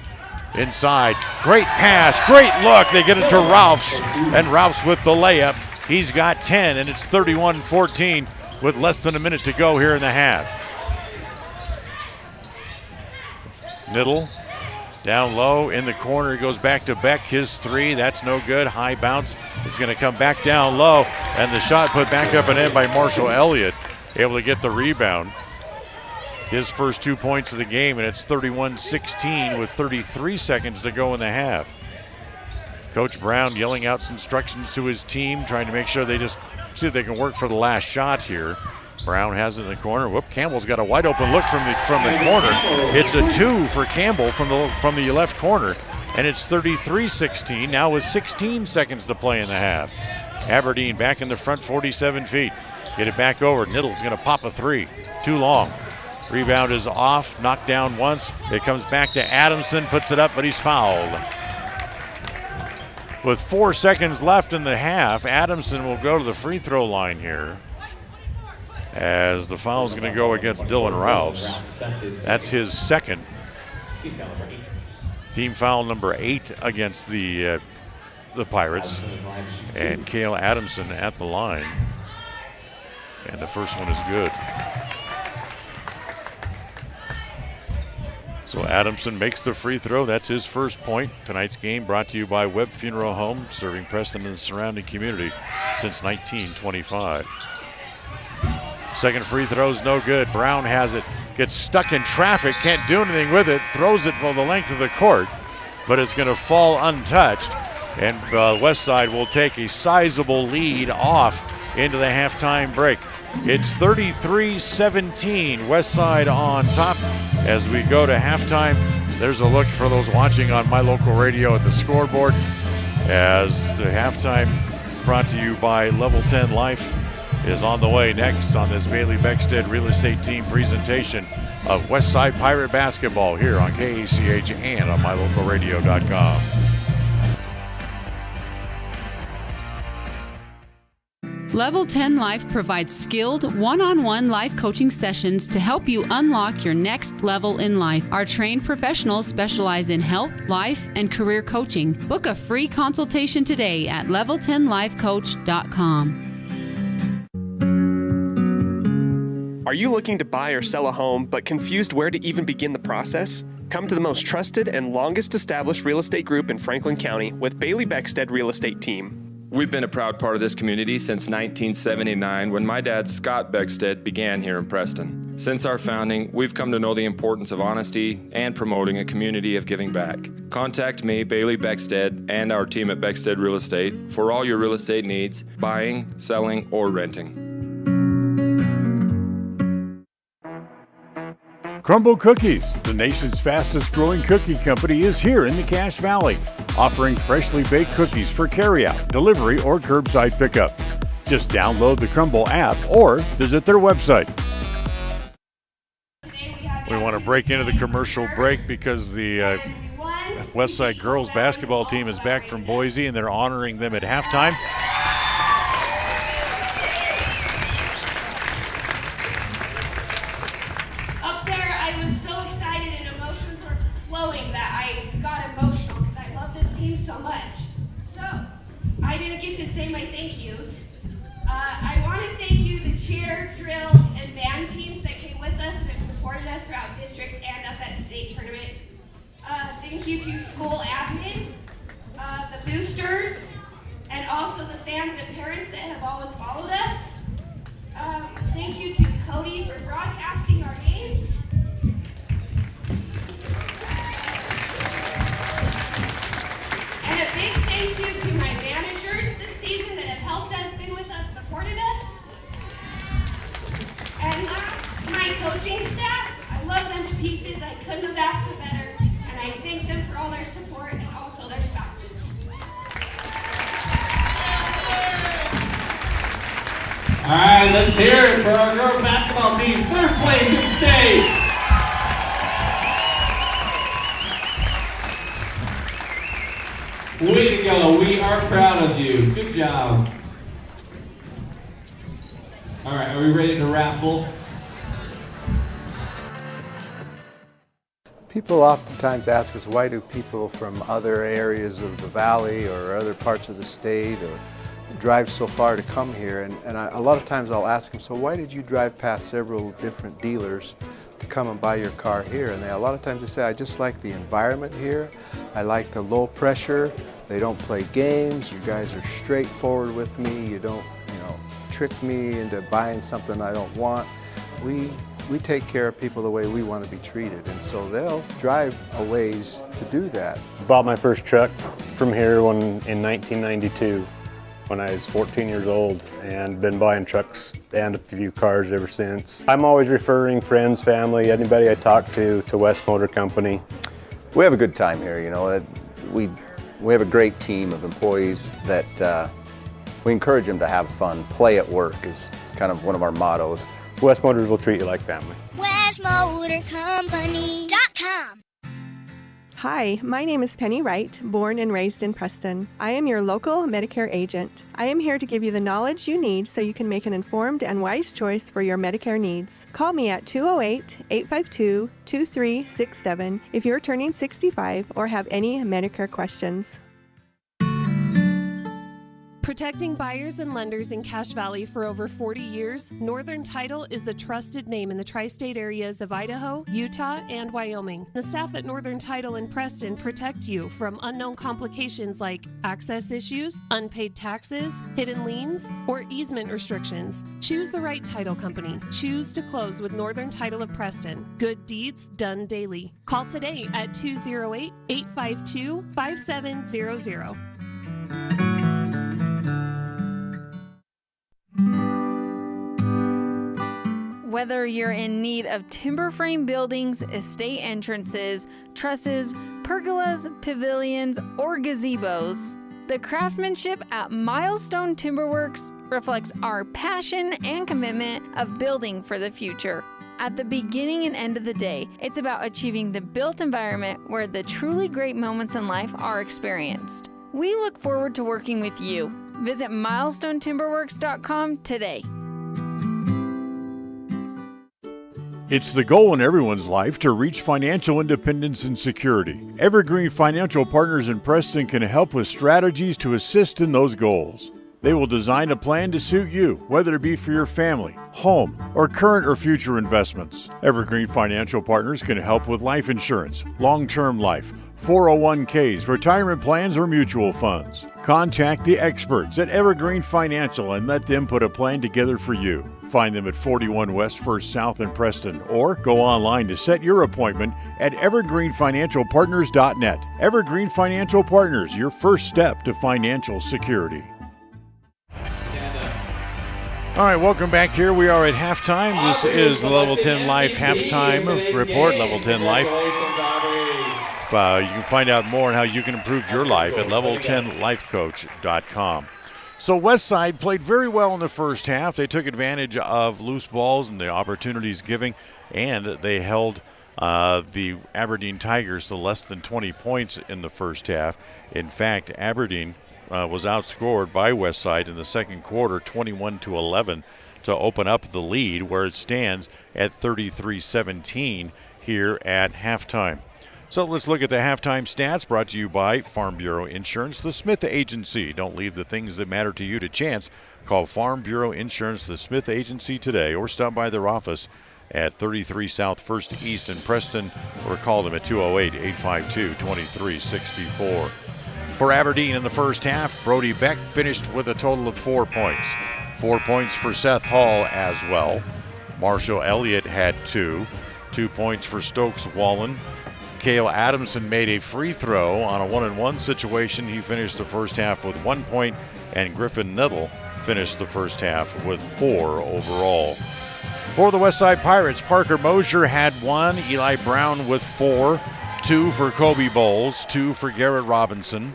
Inside, great pass, great look. They get it to Ralphs, and Ralphs with the layup. He's got 10, and it's 31-14 with less than a minute to go here in the half. Niddle down low in the corner. He goes back to Beck, his 3. That's no good. High bounce. It's going to come back down low, and the shot put back up and in by Marshall Elliott. Able to get the rebound. his first 2 points of the game, and it's 31-16 with 33 seconds to go in the half. Coach Brown yelling out some instructions to his team, trying to make sure they just see if they can work for the last shot here. Brown has it in the corner. Whoop, Campbell's got a wide open look from the corner. It's a 2 for Campbell from the left corner, and it's 33-16 now with 16 seconds to play in the half. Aberdeen back in the front 47 feet. Get it back over. Niddle's going to pop a 3. Too long. Rebound is off, knocked down once. It comes back to Adamson, puts it up, but he's fouled. With 4 seconds left in the half, Adamson will go to the free throw line here, as the foul is going to go against Dylan Rouse. That's his second. Team foul number 8 against the Pirates. And Cale Adamson at the line. And the first one is good. So Adamson makes the free throw. That's his first point. Tonight's game brought to you by Webb Funeral Home, serving Preston and the surrounding community since 1925. Second free throw's no good. Brown has it, gets stuck in traffic, can't do anything with it, throws it for the length of the court, but it's going to fall untouched. And Westside will take a sizable lead off into the halftime break. It's 33-17, Westside on top. As we go to halftime, there's a look for those watching on My Local Radio at the scoreboard, as the halftime brought to you by Level 10 Life is on the way next on this Bailey Beckstead Real Estate Team presentation of Westside Pirate Basketball here on KACH and on MyLocalRadio.com. Level 10 Life provides skilled one-on-one life coaching sessions to help you unlock your next level in life. Our trained professionals specialize in health, life, and career coaching. Book a free consultation today at level10lifecoach.com. Are you looking to buy or sell a home but confused where to even begin the process? Come to the most trusted and longest established real estate group in Franklin County with Bailey Beckstead Real Estate Team. We've been a proud part of this community since 1979 when my dad, Scott Beckstead, began here in Preston. Since our founding, we've come to know the importance of honesty and promoting a community of giving back. Contact me, Bailey Beckstead, and our team at Beckstead Real Estate for all your real estate needs, buying, selling, or renting. Crumble Cookies, the nation's fastest growing cookie company, is here in the Cache Valley, offering freshly baked cookies for carryout, delivery, or curbside pickup. Just download the Crumble app or visit their website. We want to break into the commercial break because the Westside girls basketball team is back from Boise and they're honoring them at halftime. I didn't get to say my thank yous. I want to thank you, the cheer, drill, and band teams that came with us and have supported us throughout districts and up at state tournament. Thank you to school admin, the boosters, and also the fans and parents that have always followed us. Thank you to Cody for broadcasting our games. And a big thank you to my managers this season that have helped us, been with us, supported us. And last, my coaching staff. I love them to pieces. I couldn't have asked for better. And I thank them for all their support and also their spouses. All right, let's hear it for our girls basketball team. Third place in state. Way to go. We are proud of you. Good job. All right, are we ready to raffle? People oftentimes ask us, why do people from other areas of the valley or other parts of the state or drive so far to come here? And a lot of times I'll ask them, so why did you drive past several different dealers to come and buy your car here? And a lot of times they say, I just like the environment here. I like the low pressure. They don't play games. You guys are straightforward with me. You don't, trick me into buying something I don't want. We we take care of people the way we want to be treated, and so they'll drive a ways to do that. Bought my first truck from here in 1992 when I was 14 years old, and been buying trucks and a few cars ever since. I'm always referring friends, family, anybody I talk to West Motor Company. We have a good time here, you know. We have a great team of employees that we encourage them to have fun. Play at work is kind of one of our mottos. West Motors will treat you like family. WestMotorCompany.com. Hi, my name is Penny Wright, born and raised in Preston. I am your local Medicare agent. I am here to give you the knowledge you need so you can make an informed and wise choice for your Medicare needs. Call me at 208-852-2367 if you're turning 65 or have any Medicare questions. Protecting buyers and lenders in Cache Valley for over 40 years, Northern Title is the trusted name in the tri-state areas of Idaho, Utah, and Wyoming. The staff at Northern Title in Preston protect you from unknown complications like access issues, unpaid taxes, hidden liens, or easement restrictions. Choose the right title company. Choose to close with Northern Title of Preston. Good deeds done daily. Call today at 208-852-5700. Whether you're in need of timber frame buildings, estate entrances, trusses, pergolas, pavilions, or gazebos, the craftsmanship at Milestone Timberworks reflects our passion and commitment of building for the future. At the beginning and end of the day, it's about achieving the built environment where the truly great moments in life are experienced. We look forward to working with you. Visit milestonetimberworks.com today. It's the goal in everyone's life to reach financial independence and security. Evergreen Financial Partners in Preston can help with strategies to assist in those goals. They will design a plan to suit you, whether it be for your family, home, or current or future investments. Evergreen Financial Partners can help with life insurance, long-term life, 401ks, retirement plans, or mutual funds. Contact the experts at Evergreen Financial and let them put a plan together for you. Find them at 41 West 1st South in Preston, or go online to set your appointment at evergreenfinancialpartners.net. Evergreen Financial Partners, your first step to financial security. All right, welcome back here. We are at halftime. This is the Level 10 Life halftime report, Level 10 Life. You can find out more on how you can improve your life at level10lifecoach.com. So Westside played very well in the first half. They took advantage of loose balls and the opportunities given, and they held the Aberdeen Tigers to less than 20 points in the first half. In fact, Aberdeen was outscored by Westside in the second quarter 21-11 to open up the lead, where it stands at 33-17 here at halftime. So let's look at the halftime stats, brought to you by Farm Bureau Insurance, the Smith Agency. Don't leave the things that matter to you to chance. Call Farm Bureau Insurance, the Smith Agency today, or stop by their office at 33 South 1st East in Preston, or call them at 208-852-2364. For Aberdeen in the first half, Brody Beck finished with a total of 4 points. 4 points for Seth Hall as well. Marshall Elliott had 2. 2 points for Stokes Wallen. Cale Adamson made a free throw on a 1-on-1 situation. He finished the first half with 1 point, and Griffin Nettle finished the first half with 4 overall. For the Westside Pirates, Parker Mosier had 1, Eli Brown with 4, 2 for Kobe Bowles, 2 for Garrett Robinson.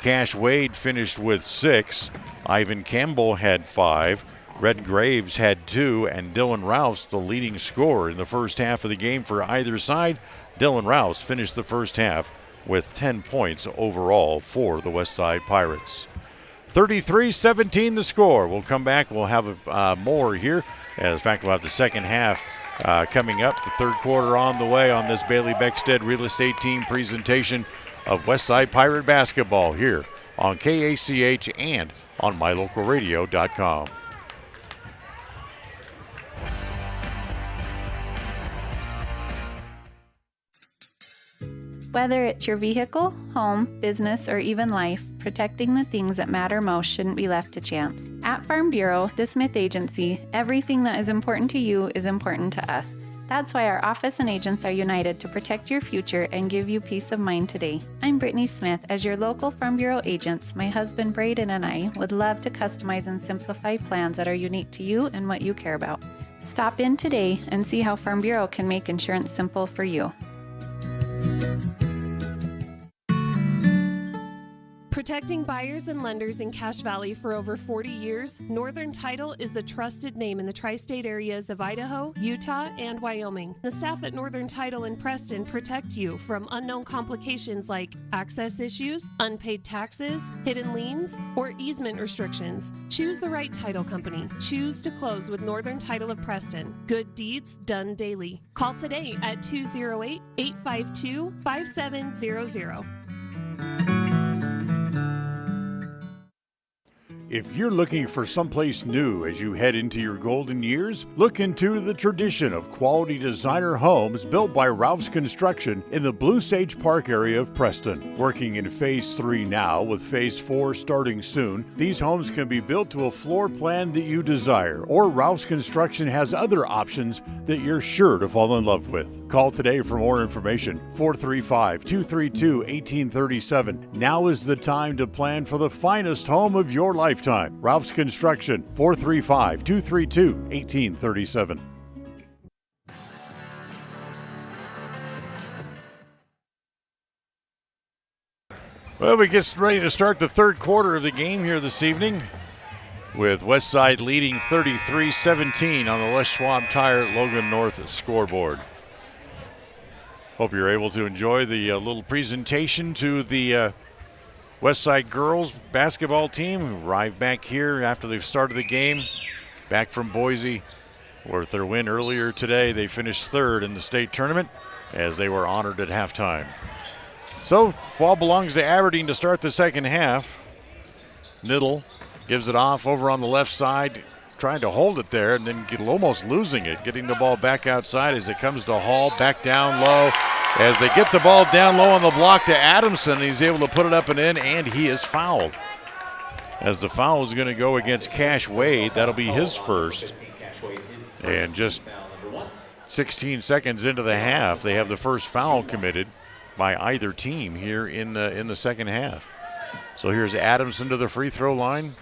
Cash Wade finished with 6, Ivan Campbell had 5, Red Graves had 2, and Dylan Rouse, the leading scorer in the first half of the game for either side. Dylan Rouse finished the first half with 10 points overall for the Westside Pirates. 33-17 the score. We'll come back. We'll have more here. In fact, we'll have the second half coming up. The third quarter on the way on this Bailey Beckstead Real Estate Team presentation of Westside Pirate basketball here on KACH and on mylocalradio.com. Whether it's your vehicle, home, business, or even life, protecting the things that matter most shouldn't be left to chance. At Farm Bureau, the Smith Agency, everything that is important to you is important to us. That's why our office and agents are united to protect your future and give you peace of mind today. I'm Brittany Smith. As your local Farm Bureau agents, my husband Braden and I would love to customize and simplify plans that are unique to you and what you care about. Stop in today and see how Farm Bureau can make insurance simple for you. Protecting buyers and lenders in Cache Valley for over 40 years, Northern Title is the trusted name in the tri-state areas of Idaho, Utah, and Wyoming. The staff at Northern Title in Preston protect you from unknown complications like access issues, unpaid taxes, hidden liens, or easement restrictions. Choose the right title company. Choose to close with Northern Title of Preston. Good deeds done daily. Call today at 208-852-5700. If you're looking for someplace new as you head into your golden years, look into the tradition of quality designer homes built by Ralph's Construction in the Blue Sage Park area of Preston. Working in Phase 3 now, with Phase 4 starting soon, these homes can be built to a floor plan that you desire, or Ralph's Construction has other options that you're sure to fall in love with. Call today for more information, 435-232-1837. Now is the time to plan for the finest home of your lifetime. Ralph's Construction, 435-232-1837. Well, we get ready to start the third quarter of the game here this evening, with Westside leading 33-17 on the Les Schwab Tire Logan North scoreboard. Hope you're able to enjoy the little presentation to the Westside girls basketball team, who arrived back here after they've started the game, back from Boise, with their win earlier today. They finished third in the state tournament as they were honored at halftime. So, ball belongs to Aberdeen to start the second half. Niddle gives it off over on the left side, trying to hold it there and then almost losing it, getting the ball back outside as it comes to Hall, back down low. As they get the ball down low on the block to Adamson, he's able to put it up and in, and he is fouled. As the foul is going to go against Cash Wade, that'll be his first. And just 16 seconds into the half, they have the first foul committed by either team here in the second half. So here's Adamson to the free throw line.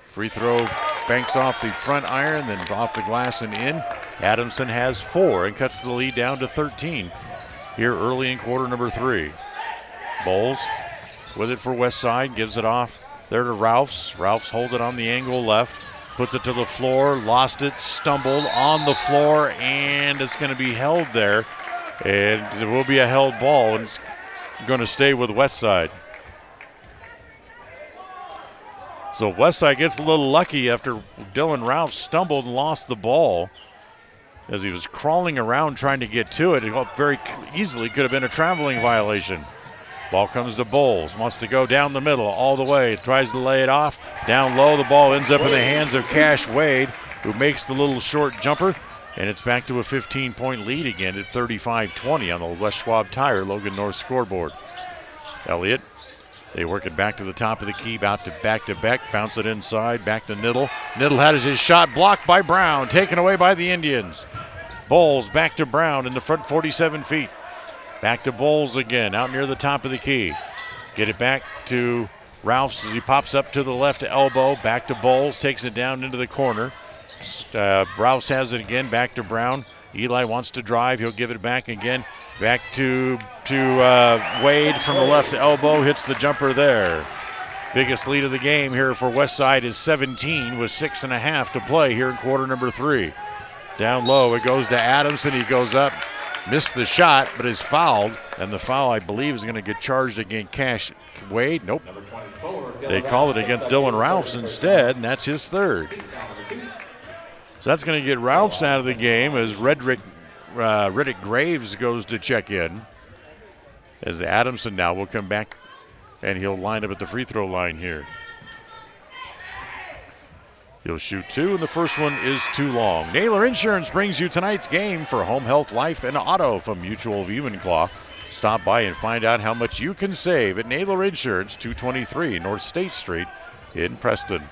Free throw banks off the front iron, then off the glass and in. Adamson has 4 and cuts the lead down to 13. Here early in quarter number 3. Bowles with it for Westside, gives it off there to Ralphs. Ralphs holds it on the angle left, puts it to the floor, lost it, stumbled on the floor, and it's going to be held there. And it will be a held ball, and it's going to stay with Westside. So Westside gets a little lucky after Dylan Ralphs stumbled and lost the ball. As he was crawling around trying to get to it, it very easily could have been a traveling violation. Ball comes to Bowles, wants to go down the middle all the way, tries to lay it off. Down low, the ball ends up in the hands of Cash Wade, who makes the little short jumper, and it's back to a 15-point lead again at 35-20 on the Les Schwab Tire Logan North scoreboard. Elliott, they work it back to the top of the key, back to Beck, bounce it inside, back to Niddle. Niddle had his shot blocked by Brown, taken away by the Indians. Bowles back to Brown in the front 47 feet. Back to Bowles again, out near the top of the key. Get it back to Ralphs as he pops up to the left elbow. Back to Bowles, takes it down into the corner. Ralphs has it again, back to Brown. Eli wants to drive, he'll give it back again. Back to Wade from the left elbow, hits the jumper there. Biggest lead of the game here for Westside is 17 with 6.5 to play here in quarter number 3. Down low, it goes to Adamson. He goes up, missed the shot, but is fouled. And the foul, I believe, is going to get charged against Cash Wade. Nope. They call it against Dylan Ralphs instead, and that's his third. So that's going to get Ralphs out of the game as Riddick Graves goes to check in. As Adamson now will come back, and he'll line up at the free throw line here. He'll shoot 2, and the first one is too long. Naylor Insurance brings you tonight's game for home, health, life, and auto from Mutual of Enumclaw. Stop by and find out how much you can save at Naylor Insurance, 223 North State Street in Preston.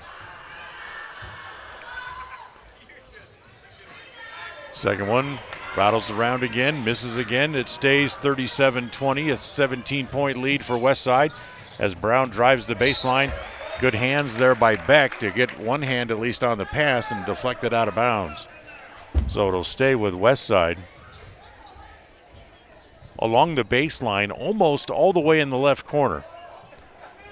Second one Rattles around again, misses again. It stays 37-20, a 17-point lead for Westside as Brown drives the baseline. Good hands there by Beck to get one hand at least on the pass and deflect it out of bounds. So it'll stay with Westside. Along the baseline, almost all the way in the left corner.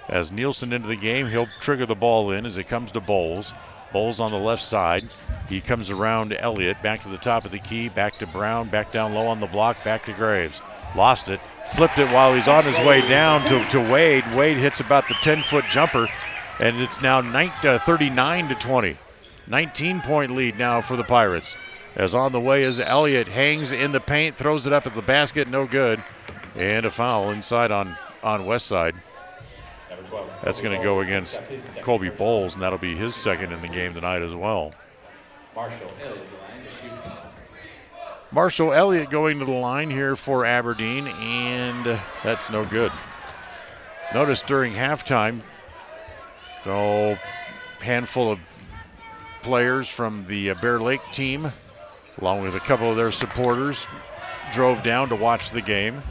As Nielsen into the game, he'll trigger the ball in as it comes to Bowles. Bowles on the left side. He comes around Elliott, back to the top of the key, back to Brown, back down low on the block, back to Graves. Lost it, flipped it while he's on his way down to Wade. Wade hits about the 10-foot jumper, and it's now 39-20. 19-point lead now for the Pirates. As on the way is Elliott, hangs in the paint, throws it up at the basket, no good. And a foul inside on Westside. That's going to go against Colby Bowles, and that'll be his second in the game tonight as well. Marshall Elliott going to the line here for Aberdeen, and that's no good. Notice during halftime, a handful of players from the Bear Lake team, along with a couple of their supporters, drove down to watch the game.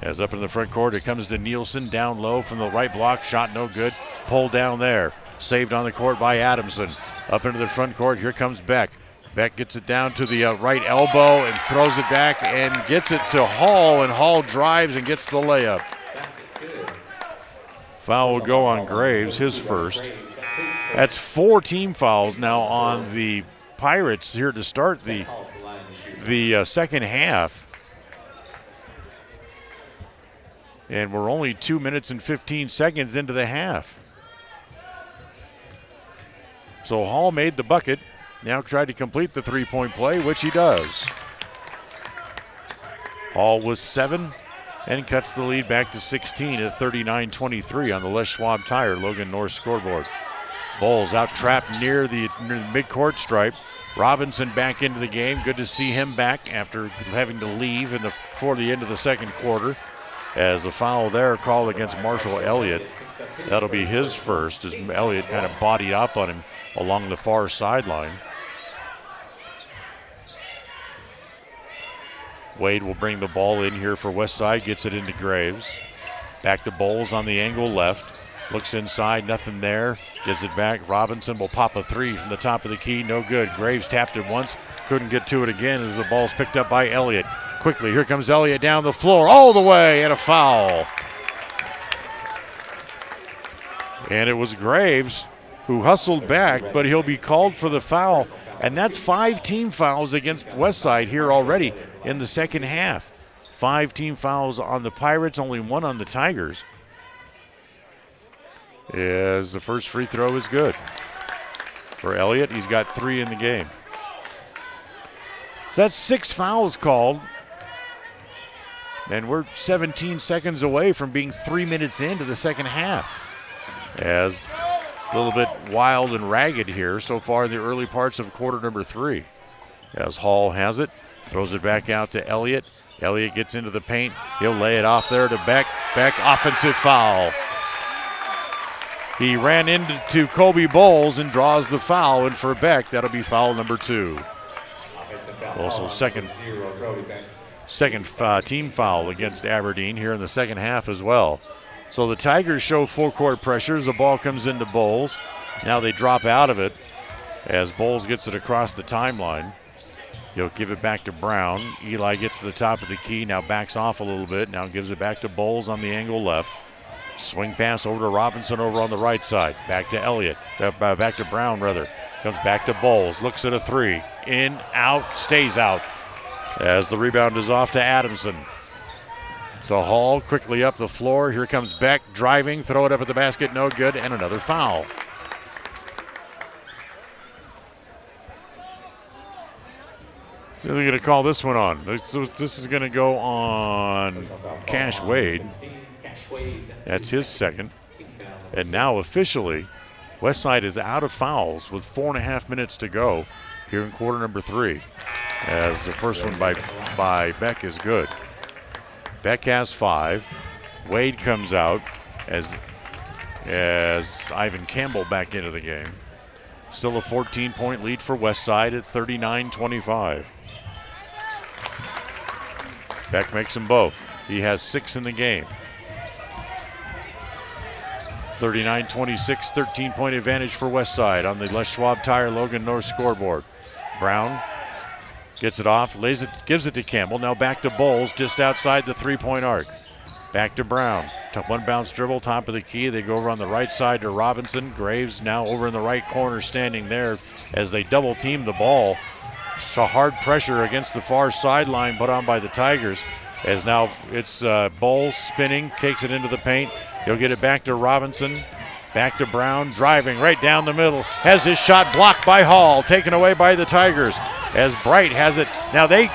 As up in the front court, it comes to Nielsen, down low from the right block, shot no good, pulled down there. Saved on the court by Adamson. Up into the front court, here comes Beck. Beck gets it down to the right elbow and throws it back and gets it to Hall, and Hall drives and gets the layup. Foul will go on Graves, his first. That's 4 team fouls now on the Pirates here to start the second half. And we're only 2 minutes and 15 seconds into the half. So Hall made the bucket. Now tried to complete the three-point play, which he does. Hall was 7 and cuts the lead back to 16 at 39-23 on the Les Schwab Tire Logan North scoreboard. Bowles out trapped near the midcourt stripe. Robinson back into the game. Good to see him back after having to leave before the end of the second quarter. As a foul there called against Marshall Elliott. That'll be his first as Elliott kind of bodied up on him along the far sideline. Wade will bring the ball in here for Westside, gets it into Graves. Back to Bowles on the angle left. Looks inside, nothing there. Gives it back. Robinson will pop a three from the top of the key, no good. Graves tapped it once, couldn't get to it again as the ball's picked up by Elliott. Quickly, here comes Elliott down the floor all the way, and a foul. And it was Graves who hustled back, but he'll be called for the foul. And that's 5 team fouls against Westside here already in the second half. 5 team fouls on the Pirates, only 1 on the Tigers. As the first free throw is good. For Elliott, he's got 3 in the game. So that's 6 fouls called. And we're 17 seconds away from being 3 minutes into the second half. As a little bit wild and ragged here so far in the early parts of quarter number 3. As Hall has it, throws it back out to Elliott. Elliott gets into the paint. He'll lay it off there to Beck. Beck, offensive foul. He ran into Colby Bowles and draws the foul, and for Beck, that'll be foul number 2. Also second team foul against Aberdeen here in the second half as well. So the Tigers show full court pressure as the ball comes into Bowles. Now they drop out of it as Bowles gets it across the timeline. He'll give it back to Brown. Eli gets to the top of the key, now backs off a little bit. Now gives it back to Bowles on the angle left. Swing pass over to Robinson over on the right side. Back to Elliott. Back to Brown, rather. Comes back to Bowles. Looks at a three. In, out, stays out. As the rebound is off to Adamson. To Hall, quickly up the floor. Here comes Beck, driving. Throw it up at the basket, no good. And another foul. So they're going to call this one on. This is going to go on Cash Wade. That's his second. And now officially, Westside is out of fouls with 4.5 minutes to go here in quarter number 3. As the first one by Beck is good. Beck has 5. Wade comes out as Ivan Campbell back into the game. Still a 14-point lead for Westside at 39-25. Beck makes them both. He has 6 in the game. 39-26, 13-point advantage for Westside on the Les Schwab Tire Logan North scoreboard. Brown gets it off, gives it to Campbell. Now back to Bowles just outside the 3-point arc. Back to Brown. One bounce dribble, top of the key. They go over on the right side to Robinson. Graves now over in the right corner standing there as they double team the ball. So hard pressure against the far sideline put on by the Tigers. As now it's Bowles spinning, takes it into the paint. He'll get it back to Robinson. Back to Brown, driving right down the middle. Has his shot blocked by Hall, taken away by the Tigers. As Bright has it. Now the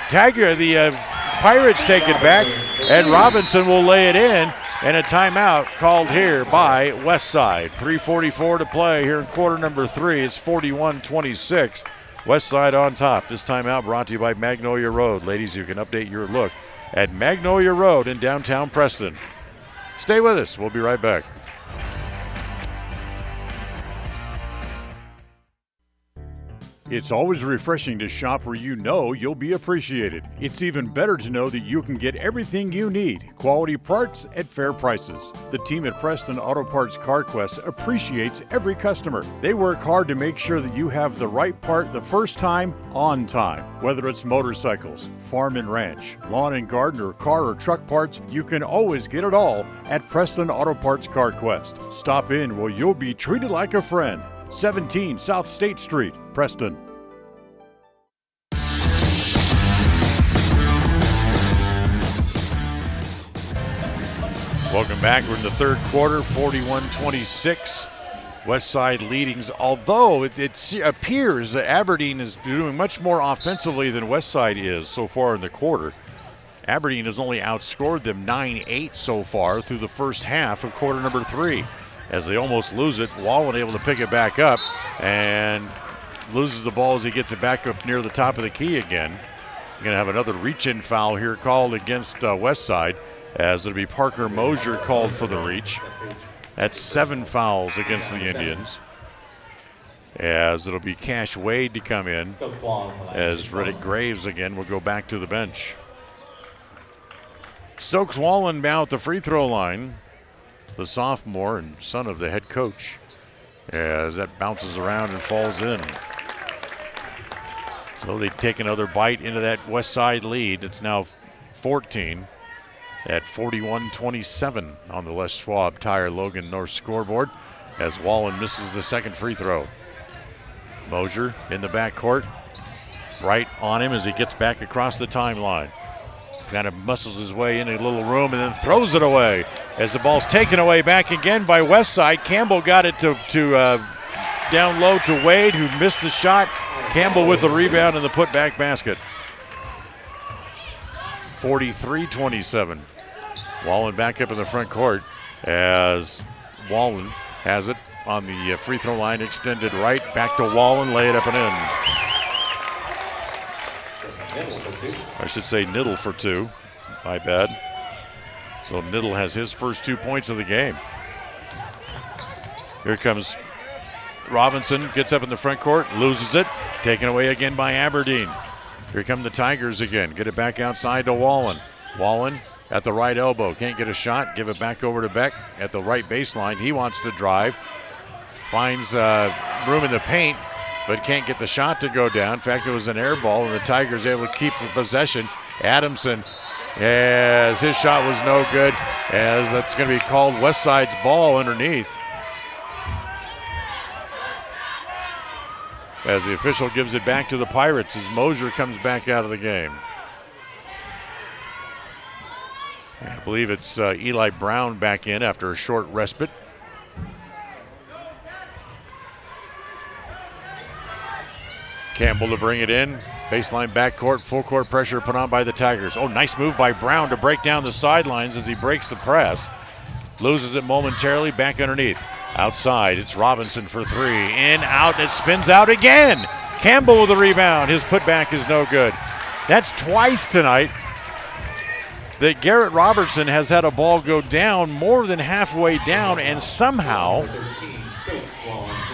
Pirates take it back, and Robinson will lay it in. And a timeout called here by Westside. 3:44 to play here in quarter number 3. It's 41-26. Westside on top. This timeout brought to you by Magnolia Road. Ladies, you can update your look at Magnolia Road in downtown Preston. Stay with us. We'll be right back. It's always refreshing to shop where you know you'll be appreciated. It's even better to know that you can get everything you need, quality parts at fair prices. The team at Preston Auto Parts CarQuest appreciates every customer. They work hard to make sure that you have the right part the first time, on time. Whether it's motorcycles, farm and ranch, lawn and garden, or car or truck parts, you can always get it all at Preston Auto Parts CarQuest. Stop in where you'll be treated like a friend. 17 South State Street, Preston. Welcome back. We're in the third quarter, 41-26. Westside leadings, although it appears that Aberdeen is doing much more offensively than Westside is so far in the quarter. Aberdeen has only outscored them 9-8 so far through the first half of quarter number 3. As they almost lose it, Wallen able to pick it back up and loses the ball as he gets it back up near the top of the key again. You're going to have another reach-in foul here called against Westside, as it'll be Parker Mosier called for the reach. That's 7 fouls against the Indians. As it'll be Cash Wade to come in, as Reddick Graves again will go back to the bench. Stokes Wallen now at the free throw line. The sophomore and son of the head coach, as that bounces around and falls in. So they take another bite into that West Side lead. It's now 14 at 41-27 on the Les Schwab Tire Logan North scoreboard, as Wallen misses the second free throw. Mosier in the backcourt, right on him as he gets back across the timeline. Kind of muscles his way into a little room and then throws it away as the ball's taken away back again by Westside. Campbell got it to down low to Wade, who missed the shot. Campbell with the rebound and the putback basket. 43-27. Wallen back up in the front court as Wallen has it on the free throw line, extended right, back to Wallen, lay it up and in. I should say Niddle for 2. My bad. So Niddle has his first 2 points of the game. Here comes Robinson, gets up in the front court, loses it. Taken away again by Aberdeen. Here come the Tigers again. Get it back outside to Wallen. Wallen at the right elbow. Can't get a shot. Give it back over to Beck at the right baseline. He wants to drive. Finds room in the paint, but can't get the shot to go down. In fact, it was an air ball, and the Tigers able to keep the possession. Adamson, as his shot was no good, as that's going to be called Westside's ball underneath. As the official gives it back to the Pirates as Mosier comes back out of the game. I believe it's Eli Brown back in after a short respite. Campbell to bring it in. Baseline backcourt, full court pressure put on by the Tigers. Oh, nice move by Brown to break down the sidelines as he breaks the press. Loses it momentarily, back underneath. Outside, it's Robinson for 3. In, out, it spins out again. Campbell with the rebound. His putback is no good. That's twice tonight that Garrett Robertson has had a ball go down more than halfway down and somehow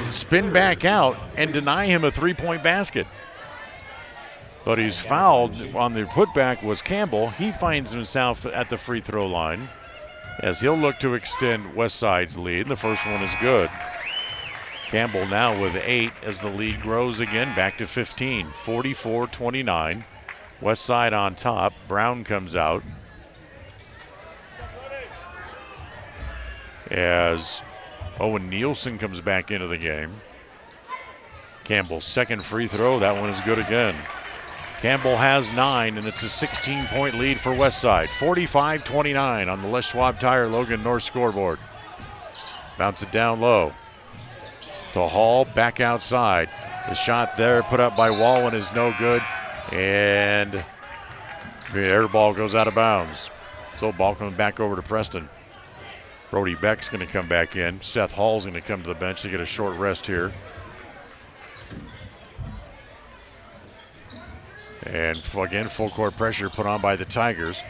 spin back out and deny him a 3-point basket. But he's fouled on the putback was Campbell. He finds himself at the free throw line as he'll look to extend Westside's lead. The first one is good. Campbell now with 8 as the lead grows again, back to 15, 44-29. Westside on top. Brown comes out as Owen Nielsen comes back into the game. Campbell's second free throw, that one is good again. Campbell has 9, and it's a 16-point lead for Westside. 45-29 on the Les Schwab Tire Logan North scoreboard. Bounce it down low to Hall, back outside. The shot there put up by Wallen is no good, and the air ball goes out of bounds. So ball comes back over to Preston. Brody Beck's going to come back in. Seth Hall's going to come to the bench to get a short rest here. And again, full court pressure put on by the Tigers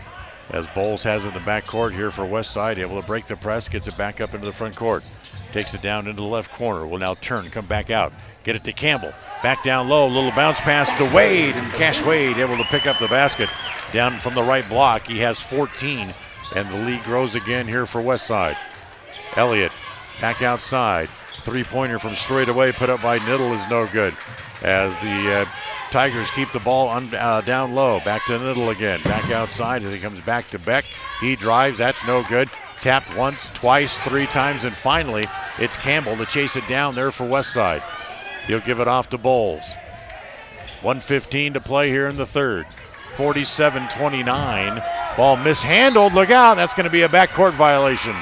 as Bowles has it in the back court here for Westside, able to break the press, gets it back up into the front court. Takes it down into the left corner. Will now turn, come back out. Get it to Campbell. Back down low, little bounce pass to Wade, and Cash Wade able to pick up the basket down from the right block. He has 14, and the lead grows again here for Westside. Elliott back outside. Three-pointer from straight away put up by Niddle is no good as the Tigers keep the ball down low. Back to Niddle again. Back outside as he comes back to Beck. He drives. That's no good. Tapped once, twice, 3 times, and finally it's Campbell to chase it down there for Westside. He'll give it off to Bowles. 1:15 to play here in the third. 47-29. Ball mishandled. Look out. That's going to be a backcourt violation.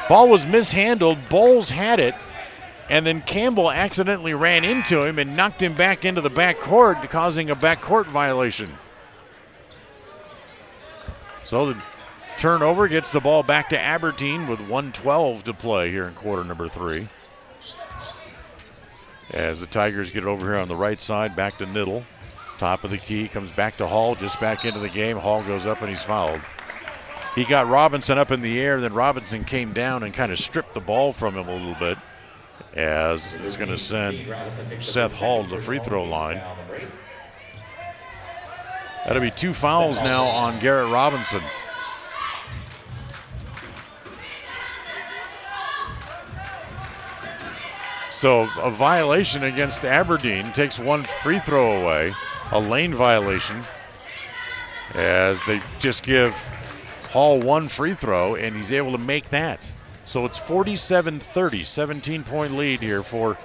Ball was mishandled. Bowles had it. And then Campbell accidentally ran into him and knocked him back into the backcourt, causing a backcourt violation. So the turnover gets the ball back to Aberdeen with 1:12 to play here in quarter number 3. As the Tigers get over here on the right side, back to Niddle. Top of the key, comes back to Hall, just back into the game. Hall goes up and he's fouled. He got Robinson up in the air, then Robinson came down and kind of stripped the ball from him a little bit, as it's going to send Seth Hall to the free throw line. That'll be 2 fouls now on Garrett Robinson. So a violation against Aberdeen takes 1 free throw away, a lane violation, as they just give Hall 1 free throw, and he's able to make that. So it's 47-30, 17-point lead here for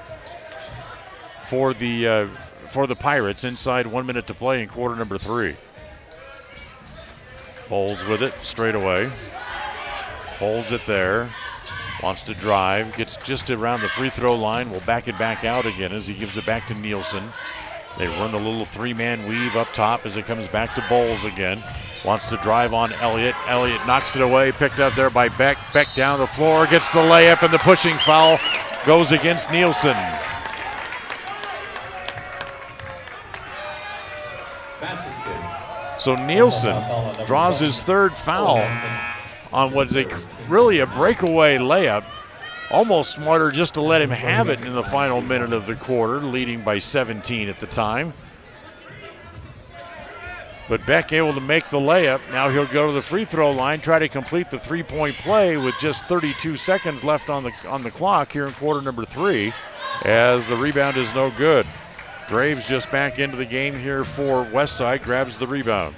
the Pirates inside 1 minute to play in quarter number 3. Bowles with it straight away. Holds it there. Wants to drive. Gets just around the free throw line. Will back it back out again as he gives it back to Nielsen. They run the little 3-man weave up top as it comes back to Bowles again. Wants to drive on Elliott. Elliott knocks it away. Picked up there by Beck. Beck down the floor. Gets the layup, and the pushing foul goes against Nielsen. So Nielsen draws his 3rd foul on what's really a breakaway layup. Almost smarter just to let him have it in the final minute of the quarter, leading by 17 at the time. But Beck able to make the layup. Now he'll go to the free throw line, try to complete the 3-point play with just 32 seconds left on the clock here in quarter number 3, as the rebound is no good. Graves just back into the game here for Westside, grabs the rebound.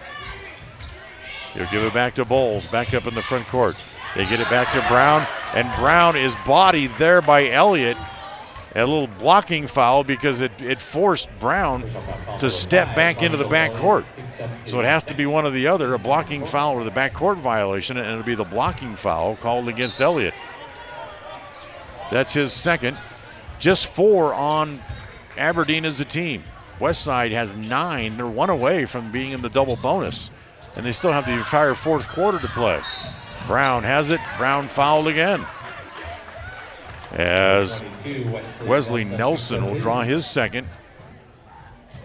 He'll give it back to Bowles, back up in the front court. They get it back to Brown, and Brown is bodied there by Elliott. A little blocking foul because it forced Brown to step back into the backcourt. So it has to be one or the other, a blocking foul or the backcourt violation, and it'll be the blocking foul called against Elliott. That's his second. Just 4 on Aberdeen as a team. Westside has 9. They're 1 away from being in the double bonus, and they still have the entire 4th quarter to play. Brown has it. Brown fouled again, as Wesley Nelson will draw his second,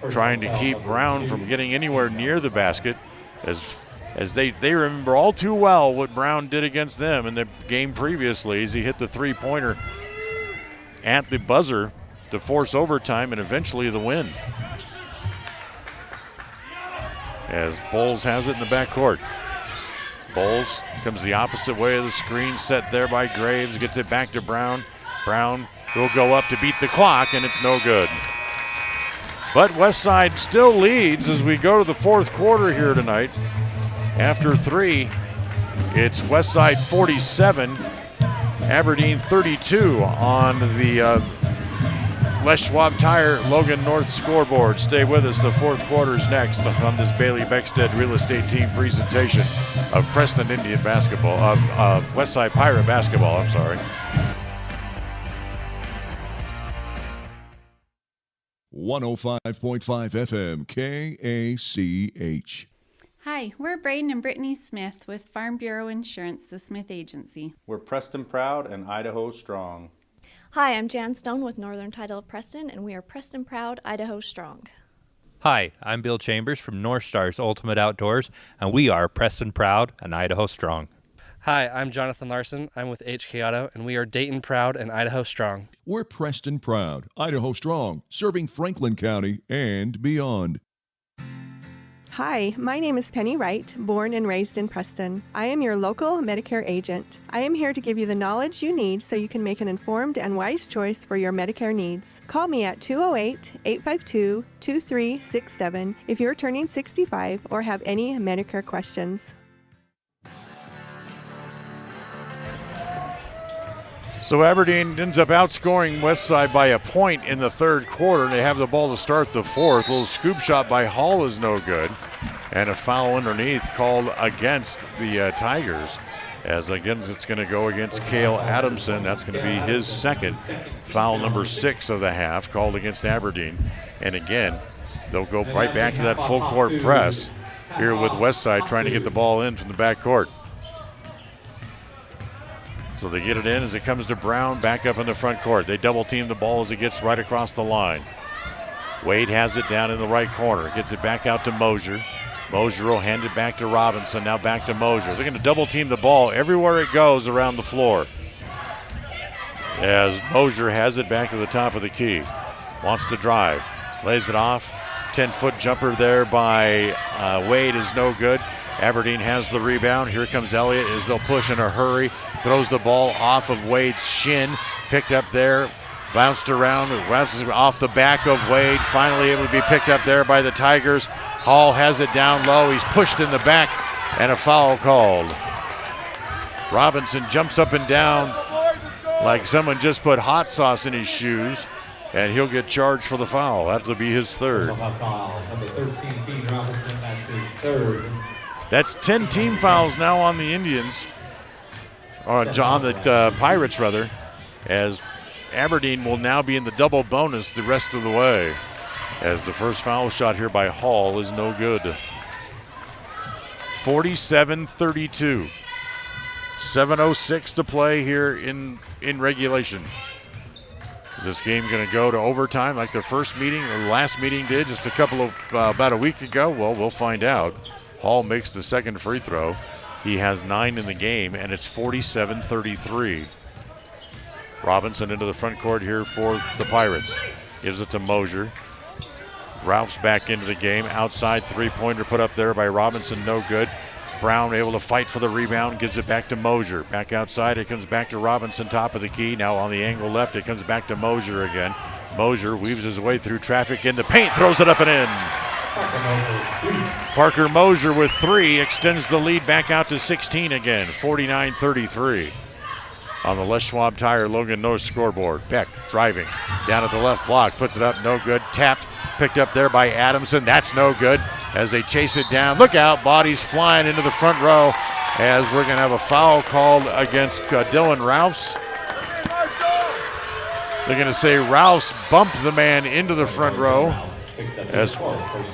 trying to keep Brown from getting anywhere near the basket, as they remember all too well what Brown did against them in the game previously, as he hit the 3-pointer at the buzzer to force overtime and eventually the win. As Bowles has it in the backcourt. Bowles comes the opposite way of the screen, set there by Graves, gets it back to Brown. Brown will go up to beat the clock, and it's no good. But Westside still leads as we go to the fourth quarter here tonight. After 3, it's Westside 47, Aberdeen 32 on the Les Schwab Tire Logan North scoreboard. Stay with us. The fourth quarter is next on this Bailey Beckstead Real Estate Team presentation of Preston Indian basketball, of Westside Pirate basketball, I'm sorry. 105.5 FM KACH. Hi, we're Braden and Brittany Smith with Farm Bureau Insurance, the Smith Agency. We're Preston Proud and Idaho Strong. Hi, I'm Jan Stone with Northern Title of Preston, and we are Preston Proud, Idaho Strong. Hi, I'm Bill Chambers from North Stars Ultimate Outdoors, and we are Preston Proud and Idaho Strong. Hi, I'm Jonathan Larson. I'm with HK Auto, and we are Dayton Proud and Idaho Strong. We're Preston Proud, Idaho Strong, serving Franklin County and beyond. Hi, my name is Penny Wright, born and raised in Preston. I am your local Medicare agent. I am here to give you the knowledge you need so you can make an informed and wise choice for your Medicare needs. Call me at 208-852-2367 if you're turning 65 or have any Medicare questions. So Aberdeen ends up outscoring Westside by a point in the third quarter. They have the ball to start the fourth. A little scoop shot by Hall is no good. And a foul underneath called against the Tigers. As again, it's going to go against Cale Adamson. That's going to be his second. Foul number 6 of the half called against Aberdeen. And again, they'll go right back to that full court press here with Westside trying to get the ball in from the backcourt. So they get it in as it comes to Brown back up in the front court. They double team the ball as it gets right across the line. Wade has it down in the right corner. Gets it back out to Mosier. Mosier will hand it back to Robinson. Now back to Mosier. They're going to double team the ball everywhere it goes around the floor. As Mosier has it back to the top of the key. Wants to drive. Lays it off. 10-foot jumper there by Wade is no good. Aberdeen has the rebound. Here comes Elliott as they'll push in a hurry. Throws the ball off of Wade's shin. Picked up there. Bounced around. Bounces off the back of Wade. Finally able to be picked up there by the Tigers. Hall has it down low. He's pushed in the back and a foul called. Robinson jumps up and down like someone just put hot sauce in his shoes, and he'll get charged for the foul. That'll be his third. Number 13, Dean Robinson, that's his third. That's 10 team fouls now on the Indians, or on the Pirates rather, as Aberdeen will now be in the double bonus the rest of the way, as the first foul shot here by Hall is no good. 47-32. 7:06 to play here in regulation. Is this game going to go to overtime like the first meeting or last meeting did just a couple of about a week ago? Well, we'll find out. Hall makes the second free throw. He has 9 in the game, and it's 47-33. Robinson into the front court here for the Pirates. Gives it to Mosier. Ralph's back into the game. Outside three-pointer put up there by Robinson, no good. Brown able to fight for the rebound, gives it back to Mosier. Back outside, it comes back to Robinson, top of the key. Now on the angle left, it comes back to Mosier again. Mosier weaves his way through traffic into paint, throws it up and in. Parker Mosier with 3 extends the lead back out to 16 again, 49-33. On the Les Schwab Tire Logan North scoreboard. Beck driving down at the left block, puts it up, no good. Tapped, picked up there by Adamson, that's no good. As they chase it down, look out, bodies flying into the front row as we're going to have a foul called against Dylan Rouse. They're going to say Rouse bumped the man into the front row as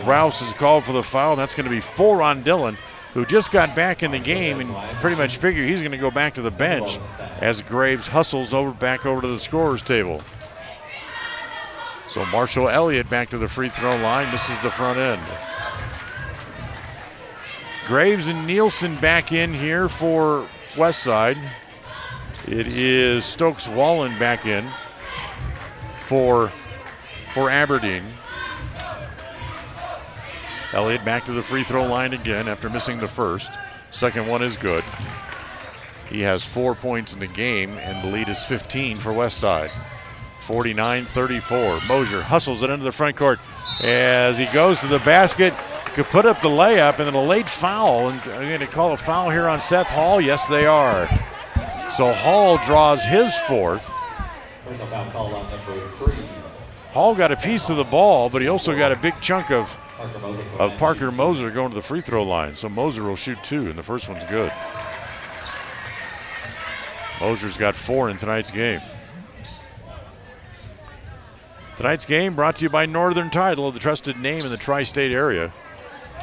Rouse is called for the foul. That's going to be 4 on Dylan, who just got back in the game and pretty much figured he's going to go back to the bench as Graves hustles back over to the scorer's table. So Marshall Elliott back to the free throw line, misses the front end. Graves and Nielsen back in here for Westside. It is Stokes Wallen back in for for Aberdeen. Elliott back to the free throw line again after missing the first. Second one is good. He has 4 points in the game, and the lead is 15 for Westside. 49-34. Mosier hustles it into the front court as he goes to the basket. Could put up the layup, and then a late foul. And I'm going to call a foul here on Seth Hall. Yes, they are. So Hall draws his fourth. There's a foul called on number 3. Hall got a piece of the ball, but he also got a big chunk of Parker Moser going to the free throw line. So Moser will shoot 2, and the first one's good. Moser's got 4 in tonight's game. Tonight's game brought to you by Northern Title, the trusted name in the tri-state area.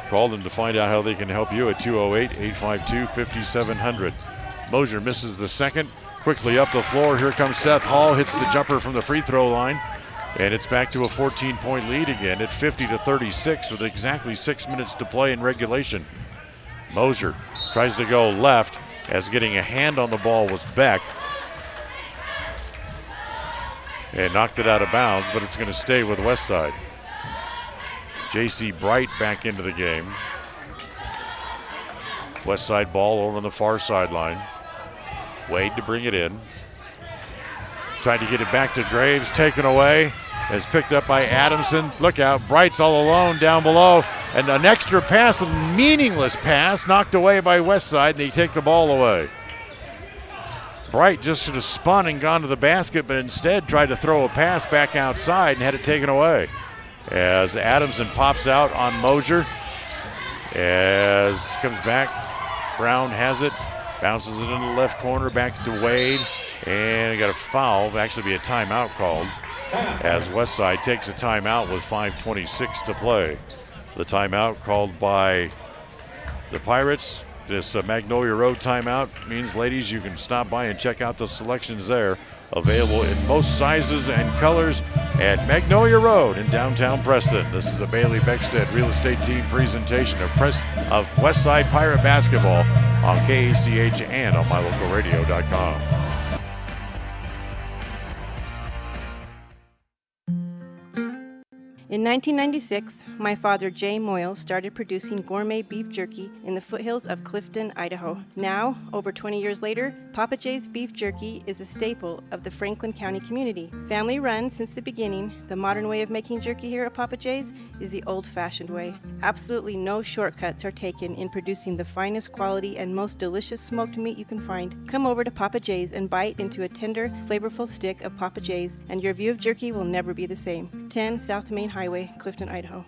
Call them to find out how they can help you at 208-852-5700. Mosier misses the second. Quickly up the floor. Here comes Seth Hall. Hits the jumper from the free throw line. And it's back to a 14-point lead again at 50-36 with exactly 6 minutes to play in regulation. Mosier tries to go left as getting a hand on the ball was Beck. And knocked it out of bounds, but it's going to stay with Westside. J.C. Bright back into the game. Westside ball over on the far sideline. Wade to bring it in. Tried to get it back to Graves, taken away. It's picked up by Adamson. Look out, Bright's all alone down below. And an extra pass, a meaningless pass, knocked away by Westside, and they take the ball away. Bright just should have spun and gone to the basket, but instead tried to throw a pass back outside and had it taken away. As Adamson pops out on Mosier. As comes back, Brown has it, bounces it in the left corner, back to Wade, and got a foul, it'll actually be a timeout called, as Westside takes a timeout with 5:26 to play. The timeout called by the Pirates. This Magnolia Road timeout means, ladies, you can stop by and check out the selections there. Available in most sizes and colors at Magnolia Road in downtown Preston. This is a Bailey Beckstead Real Estate Team presentation of Westside Pirate Basketball on KACH and on mylocalradio.com. In 1996, my father, Jay Moyle, started producing gourmet beef jerky in the foothills of Clifton, Idaho. Now, over 20 years later, Papa Jay's beef jerky is a staple of the Franklin County community. Family run since the beginning, the modern way of making jerky here at Papa Jay's is the old-fashioned way. Absolutely no shortcuts are taken in producing the finest quality and most delicious smoked meat you can find. Come over to Papa Jay's and bite into a tender, flavorful stick of Papa Jay's, and your view of jerky will never be the same. 10 South Main Highway, Clifton, Idaho.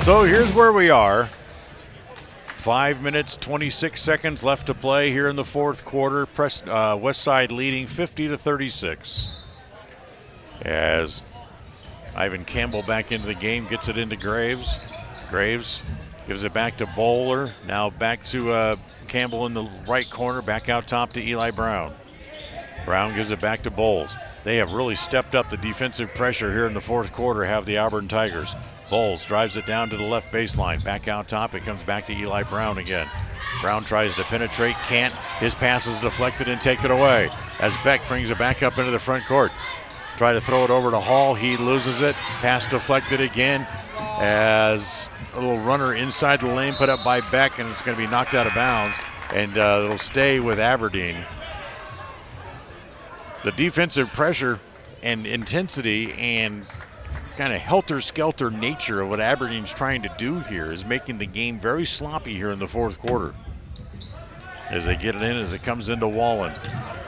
So here's where we are. 5 minutes, 26 seconds left to play here in the fourth quarter. Westside leading 50-36. As Ivan Campbell back into the game, gets it into Graves. Graves gives it back to Bowler. Now back to Campbell in the right corner. Back out top to Eli Brown. Brown gives it back to Bowles. They have really stepped up the defensive pressure here in the fourth quarter, have the Auburn Tigers. Bowles drives it down to the left baseline. Back out top, it comes back to Eli Brown again. Brown tries to penetrate, can't. His pass is deflected and taken away as Beck brings it back up into the front court. Try to throw it over to Hall. He loses it. Pass deflected again as a little runner inside the lane put up by Beck, and it's going to be knocked out of bounds, and it'll stay with Aberdeen. The defensive pressure and intensity and kind of helter-skelter nature of what Aberdeen's trying to do here is making the game very sloppy here in the fourth quarter. As they get it in, as it comes into Wallen.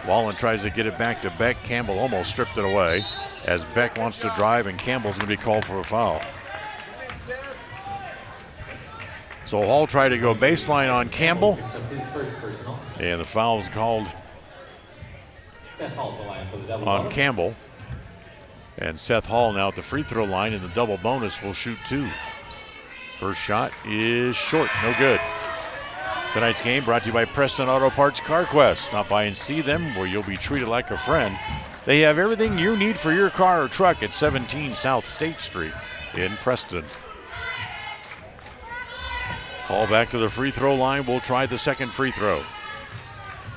Wallen tries to get it back to Beck. Campbell almost stripped it away as Beck wants to drive, and Campbell's going to be called for a foul. So Hall tried to go baseline on Campbell, and the foul is called on Campbell. And Seth Hall now at the free throw line in the double bonus will shoot 2. First shot is short, no good. Tonight's game brought to you by Preston Auto Parts CarQuest. Stop by and see them where you'll be treated like a friend. They have everything you need for your car or truck at 17 South State Street in Preston. Hall back to the free throw line. We'll try the second free throw.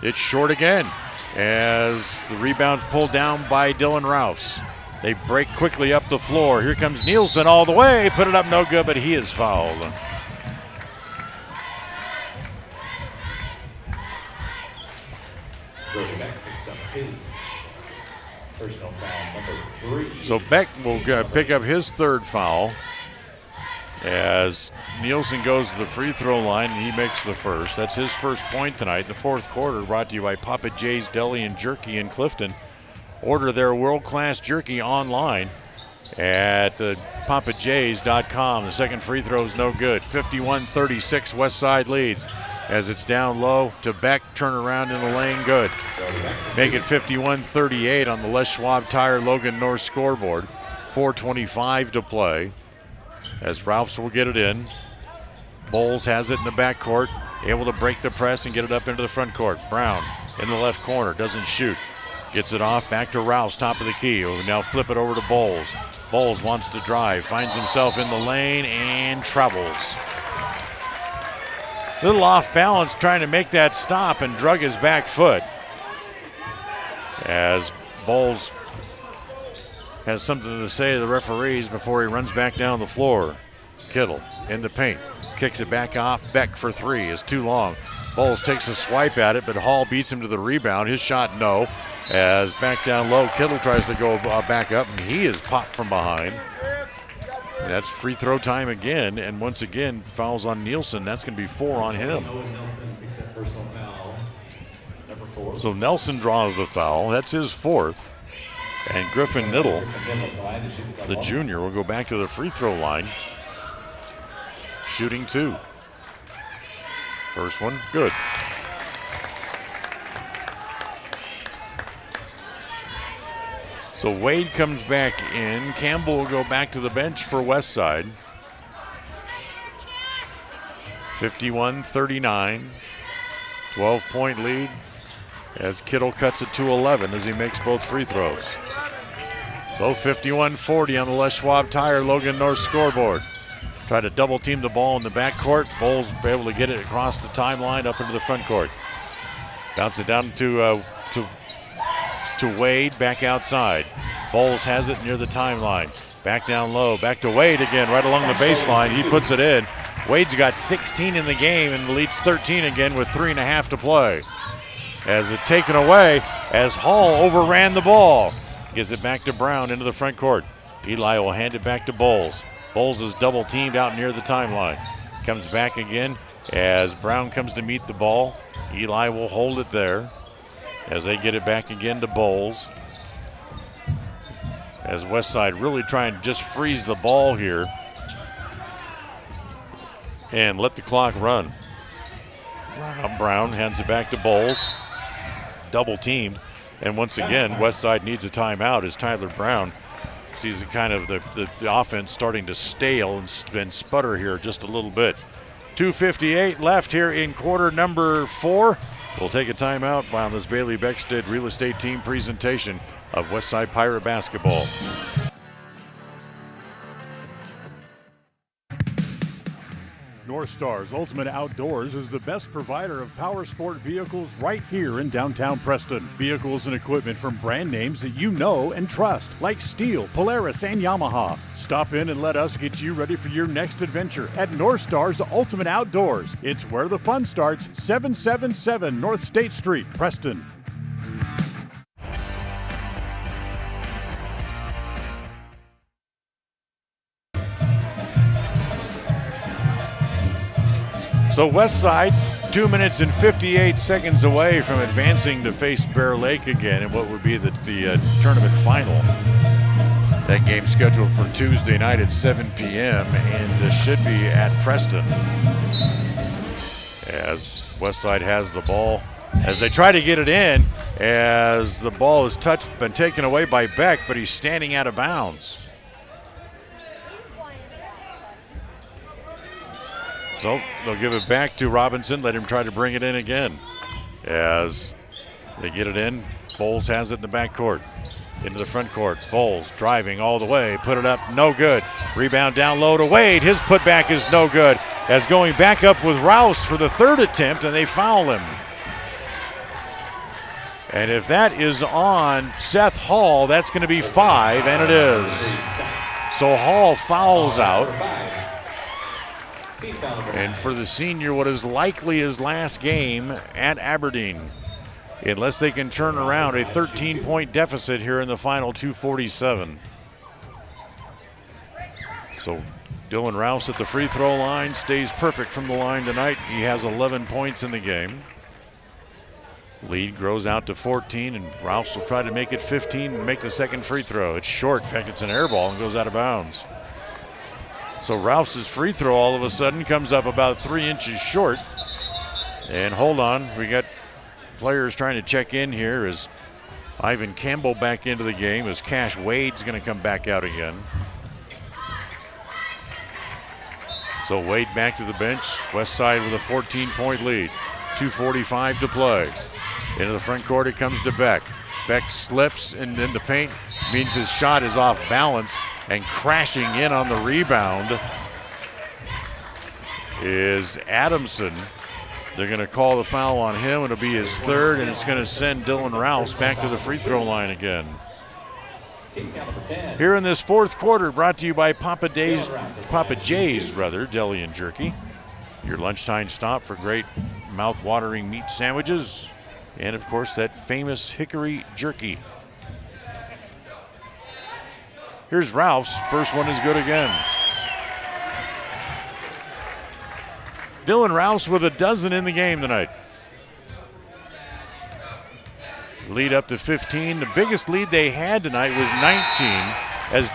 It's short again as the rebound's pulled down by Dylan Rouse. They break quickly up the floor. Here comes Nielsen all the way. Put it up, no good, but he is fouled. Personal foul number 3. So Beck will pick up his third foul as Nielsen goes to the free throw line and he makes the first. That's his first point tonight in the fourth quarter, brought to you by Papa J's Deli and Jerky in Clifton. Order their world-class jerky online at papajays.com. The second free throw is no good. 51-36, Westside leads. As it's down low to Beck, turn around in the lane, good. Make it 51-38 on the Les Schwab Tire Logan North scoreboard. 4:25 to play as Ralphs will get it in. Bowles has it in the backcourt, able to break the press and get it up into the front court. Brown in the left corner, doesn't shoot. Gets it off, back to Rouse, top of the key. We'll now flip it over to Bowles. Bowles wants to drive, finds himself in the lane and travels. Little off balance trying to make that stop and drug his back foot. As Bowles has something to say to the referees before he runs back down the floor. Kittle in the paint, kicks it back off. Beck for three is too long. Bowles takes a swipe at it, but Hall beats him to the rebound. His shot, no. As back down low, Kittle tries to go back up, and he is popped from behind. And that's free throw time again, and once again, fouls on Nielsen. That's going to be 4 on him. So Nelson draws the foul. That's his fourth. And Griffin Niddle, the junior, will go back to the free throw line. Shooting 2. First one, good. So Wade comes back in. Campbell will go back to the bench for Westside. 51-39. 12-point lead as Kittle cuts it to 11 as he makes both free throws. So 51-40 on the Les Schwab Tire Logan North scoreboard. Try to double team the ball in the backcourt. Bowles able to get it across the timeline up into the front court. Bounce it down to Wade, back outside. Bowles has it near the timeline. Back down low, back to Wade again, right along the baseline. He puts it in. Wade's got 16 in the game and leads 13 again with 3.5 to play. As it taken away as Hall overran the ball. Gives it back to Brown into the front court. Eli will hand it back to Bowles. Bowles is double teamed out near the timeline. Comes back again as Brown comes to meet the ball. Eli will hold it there as they get it back again to Bowles. As Westside really trying to just freeze the ball here and let the clock run. Brown hands it back to Bowles. Double teamed. And once again, Westside needs a timeout as Tyler Brown sees kind of the offense starting to stale and sputter here just a little bit. 2:58 left here in quarter number 4. We'll take a timeout on this Bailey Beckstead Real Estate Team presentation of Westside Pirate basketball. North Stars Ultimate Outdoors is the best provider of power sport vehicles right here in downtown Preston. Vehicles and equipment from brand names that you know and trust, like Steel, Polaris, and Yamaha. Stop in and let us get you ready for your next adventure at North Stars Ultimate Outdoors. It's where the fun starts, 777 North State Street, Preston. So Westside, 2 minutes and 58 seconds away from advancing to face Bear Lake again in what would be the tournament final. That game scheduled for Tuesday night at 7 p.m. and should be at Preston. As Westside has the ball, as they try to get it in, as the ball is touched and taken away by Beck, but he's standing out of bounds. So they'll give it back to Robinson, let him try to bring it in again. As they get it in, Bowles has it in the backcourt. Into the front court, Bowles driving all the way, put it up, no good. Rebound down low to Wade, his putback is no good. as going back up with Rouse for the third attempt, and they foul him. And if that is on Seth Hall, that's going to be 5, and it is. So Hall fouls out. And for the senior, what is likely his last game at Aberdeen, unless they can turn around a 13-point deficit here in the final 2:47. So Dylan Rouse at the free throw line, stays perfect from the line tonight. He has 11 points in the game. Lead grows out to 14, and Rouse will try to make it 15 and make the second free throw. It's short. In fact, it's an air ball and goes out of bounds. So Rouse's free throw all of a sudden comes up about 3 inches short. And hold on, we got players trying to check in here as Ivan Campbell back into the game, as Cash Wade's going to come back out again. So Wade back to the bench. West Side with a 14-point lead. 2:45 to play. Into the front court it comes to Beck. Beck slips in the paint, means his shot is off balance, and crashing in on the rebound is Adamson. They're going to call the foul on him. It'll be his third, and it's going to send Dylan Rouse back to the free throw line again. Here in this fourth quarter, brought to you by Papa J's Deli and Jerky. Your lunchtime stop for great mouth-watering meat sandwiches. And, of course, that famous hickory jerky. Here's Rouse. First one is good again. Dylan Rouse with a dozen in the game tonight. Lead up to 15. The biggest lead they had tonight was 19. As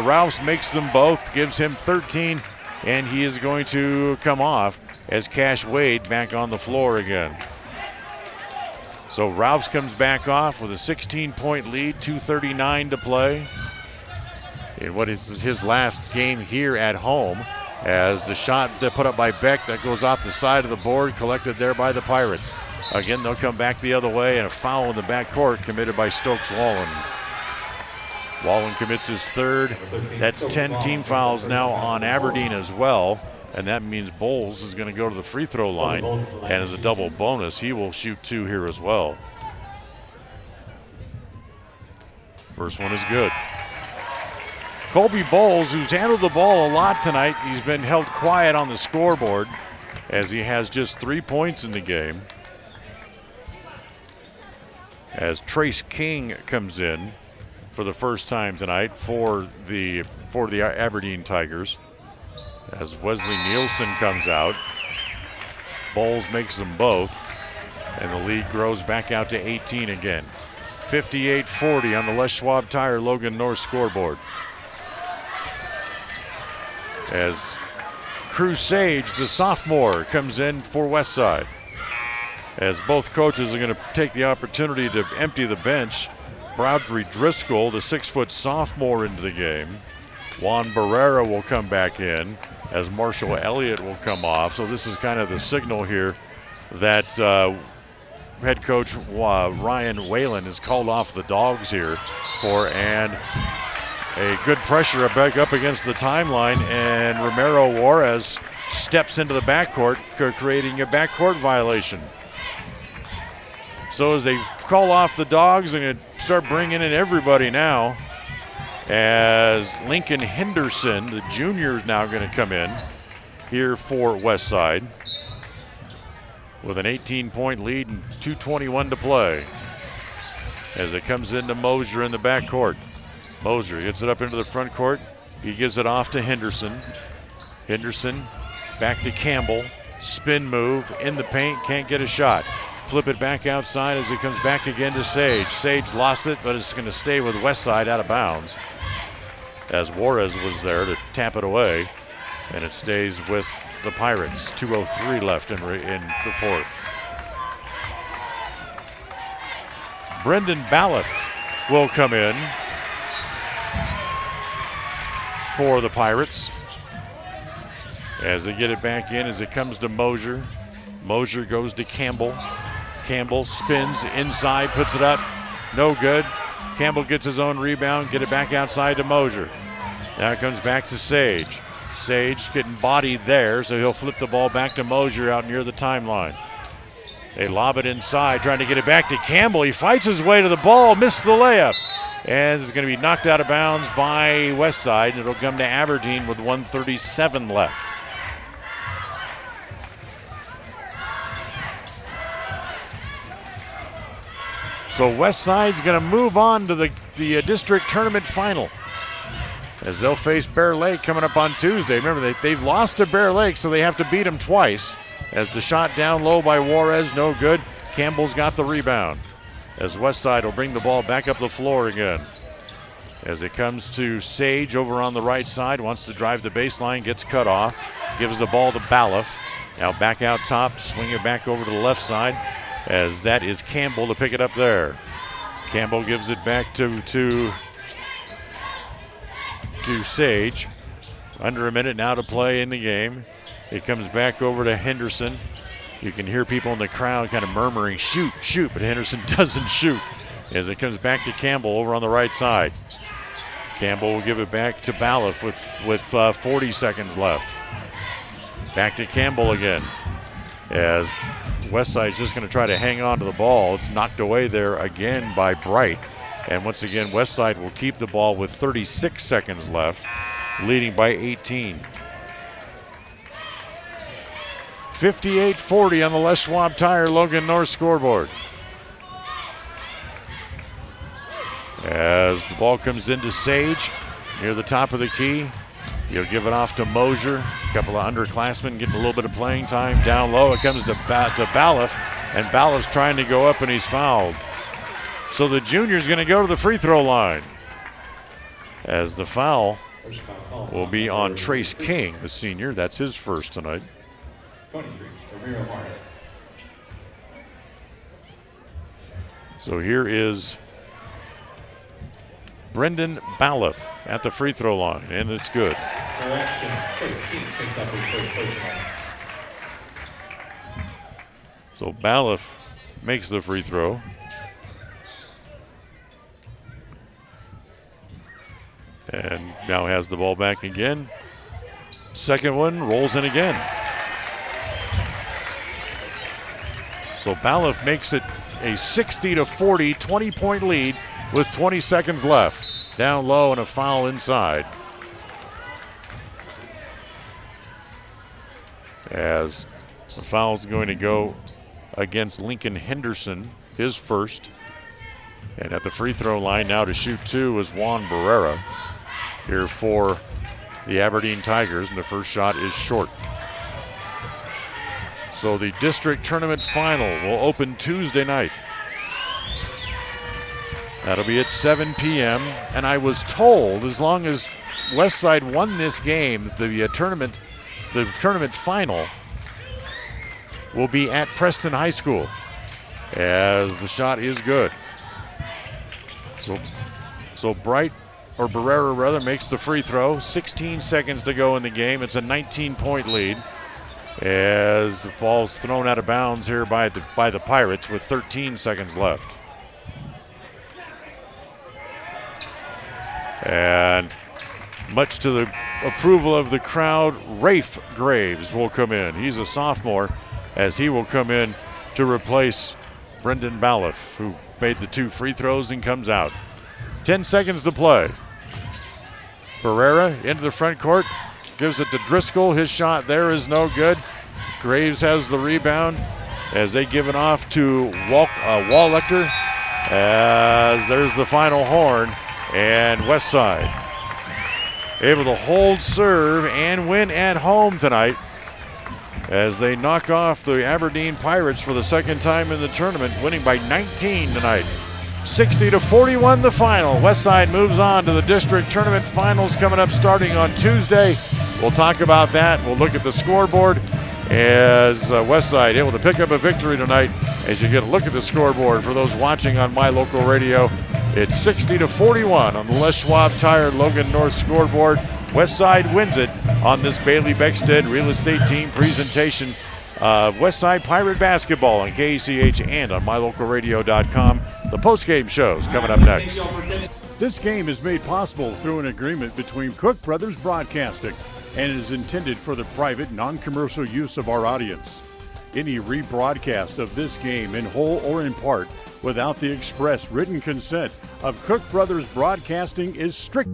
Rouse makes them both, gives him 13, and he is going to come off as Cash Wade back on the floor again. So Rouse comes back off with a 16-point lead, 2:39 to play. In what is his last game here at home, as the shot that put up by Beck that goes off the side of the board, collected there by the Pirates. Again, they'll come back the other way, and a foul in the backcourt committed by Stokes Wallen. Wallen commits his third. That's 10 team fouls now on Aberdeen as well. And that means Bowles is going to go to the free throw line. And as a double bonus, he will shoot 2 here as well. First one is good. Colby Bowles, who's handled the ball a lot tonight, he's been held quiet on the scoreboard as he has just 3 points in the game. As Trace King comes in for the first time tonight for the Aberdeen Tigers. As Wesley Nielsen comes out, Bowles makes them both, and the lead grows back out to 18 again. 58-40 on the Les Schwab Tire Logan North scoreboard. As Cruz Sage, the sophomore, comes in for Westside. As both coaches are going to take the opportunity to empty the bench. Brodry Driscoll, the 6-foot sophomore, into the game. Juan Barrera will come back in as Marshall Elliott will come off. So this is kind of the signal here that head coach Ryan Whalen has called off the Dogs here for, and a good pressure back up against the timeline, and Romero Juarez steps into the backcourt, creating a backcourt violation. So as they call off the Dogs, they're going to start bringing in everybody now, as Lincoln Henderson, the junior, is now going to come in here for Westside with an 18-point lead and 2:21 to play. As it comes into Mosier in the backcourt. Mosier gets it up into the front court. He gives it off to Henderson. Henderson back to Campbell. Spin move in the paint, can't get a shot. Flip it back outside as it comes back again to Sage. Sage lost it, but it's going to stay with Westside out of bounds, as Juarez was there to tap it away, and it stays with the Pirates. 2:03 left in the fourth. Brendan Balloff will come in for the Pirates as they get it back in, as it comes to Mosier. Mosier goes to Campbell. Campbell spins inside, puts it up, no good. Campbell gets his own rebound, get it back outside to Mosier. Now it comes back to Sage. Sage getting bodied there, so he'll flip the ball back to Mosier out near the timeline. They lob it inside, trying to get it back to Campbell. He fights his way to the ball, missed the layup. And is going to be knocked out of bounds by Westside, and it'll come to Aberdeen with 1:37 left. So Westside's going to move on to the district tournament final, as they'll face Bear Lake coming up on Tuesday. Remember, they've lost to Bear Lake, so they have to beat them twice. As the shot down low by Juarez, no good. Campbell's got the rebound. As Westside will bring the ball back up the floor again. As it comes to Sage over on the right side, wants to drive the baseline, gets cut off, gives the ball to Baliff. Now back out top, swing it back over to the left side, as that is Campbell to pick it up there. Campbell gives it back to Sage. Under a minute now to play in the game. It comes back over to Henderson. You can hear people in the crowd kind of murmuring, shoot, shoot, but Henderson doesn't shoot. As it comes back to Campbell over on the right side. Campbell will give it back to Baliff with 40 seconds left. Back to Campbell again. As Westside's just going to try to hang on to the ball. It's knocked away there again by Bright. And once again, Westside will keep the ball with 36 seconds left, leading by 18. 58-40 on the Les Schwab Tire Logan North scoreboard. As the ball comes into Sage near the top of the key, he'll give it off to Mosier. A couple of underclassmen getting a little bit of playing time. Down low, it comes to Baliff, and Baliff's trying to go up, and he's fouled. So the junior's going to go to the free throw line, as the foul will be on Trace King, the senior. That's his first tonight. 23, Ramiro Marquez. So here is Brendan Baliff at the free throw line, and it's good. Correction, Trace King picks up his first personal. So Baliff makes the free throw. And now has the ball back again. Second one rolls in again. So Baliff makes it a 60-40, 20-point lead with 20 seconds left. Down low and a foul inside. As the foul's going to go against Lincoln Henderson, his first. And at the free throw line now to shoot two is Juan Barrera here for the Aberdeen Tigers, and the first shot is short. So the district tournament final will open Tuesday night. That'll be at 7 p.m. And I was told as long as Westside won this game, the tournament final will be at Preston High School, as the shot is good. So Bright, or Barrera rather, makes the free throw. 16 seconds to go in the game. It's a 19-point lead, as the ball's thrown out of bounds here by the Pirates with 13 seconds left. And much to the approval of the crowd, Rafe Graves will come in. He's a sophomore, as he will come in to replace Brendan Baliff, who made the two free throws and comes out. 10 seconds to play. Barrera into the front court, gives it to Driscoll. His shot there is no good. Graves has the rebound as they give it off to Wallector, as there's the final horn, and Westside able to hold serve and win at home tonight, as they knock off the Aberdeen Pirates for the second time in the tournament, winning by 19 tonight. 60-41 the final. Westside moves on to the district tournament finals coming up starting on Tuesday. We'll talk about that. We'll look at the scoreboard as Westside able to pick up a victory tonight. As you get a look at the scoreboard for those watching on My Local Radio, it's 60-41 on the Les Schwab Tire Logan North scoreboard. Westside wins it on this Bailey Beckstead Real Estate Team presentation of Westside Pirate Basketball on KCH and on MyLocalRadio.com. The postgame show's coming up next. This game is made possible through an agreement between Cook Brothers Broadcasting, and is intended for the private, non-commercial use of our audience. Any rebroadcast of this game in whole or in part without the express written consent of Cook Brothers Broadcasting is strict.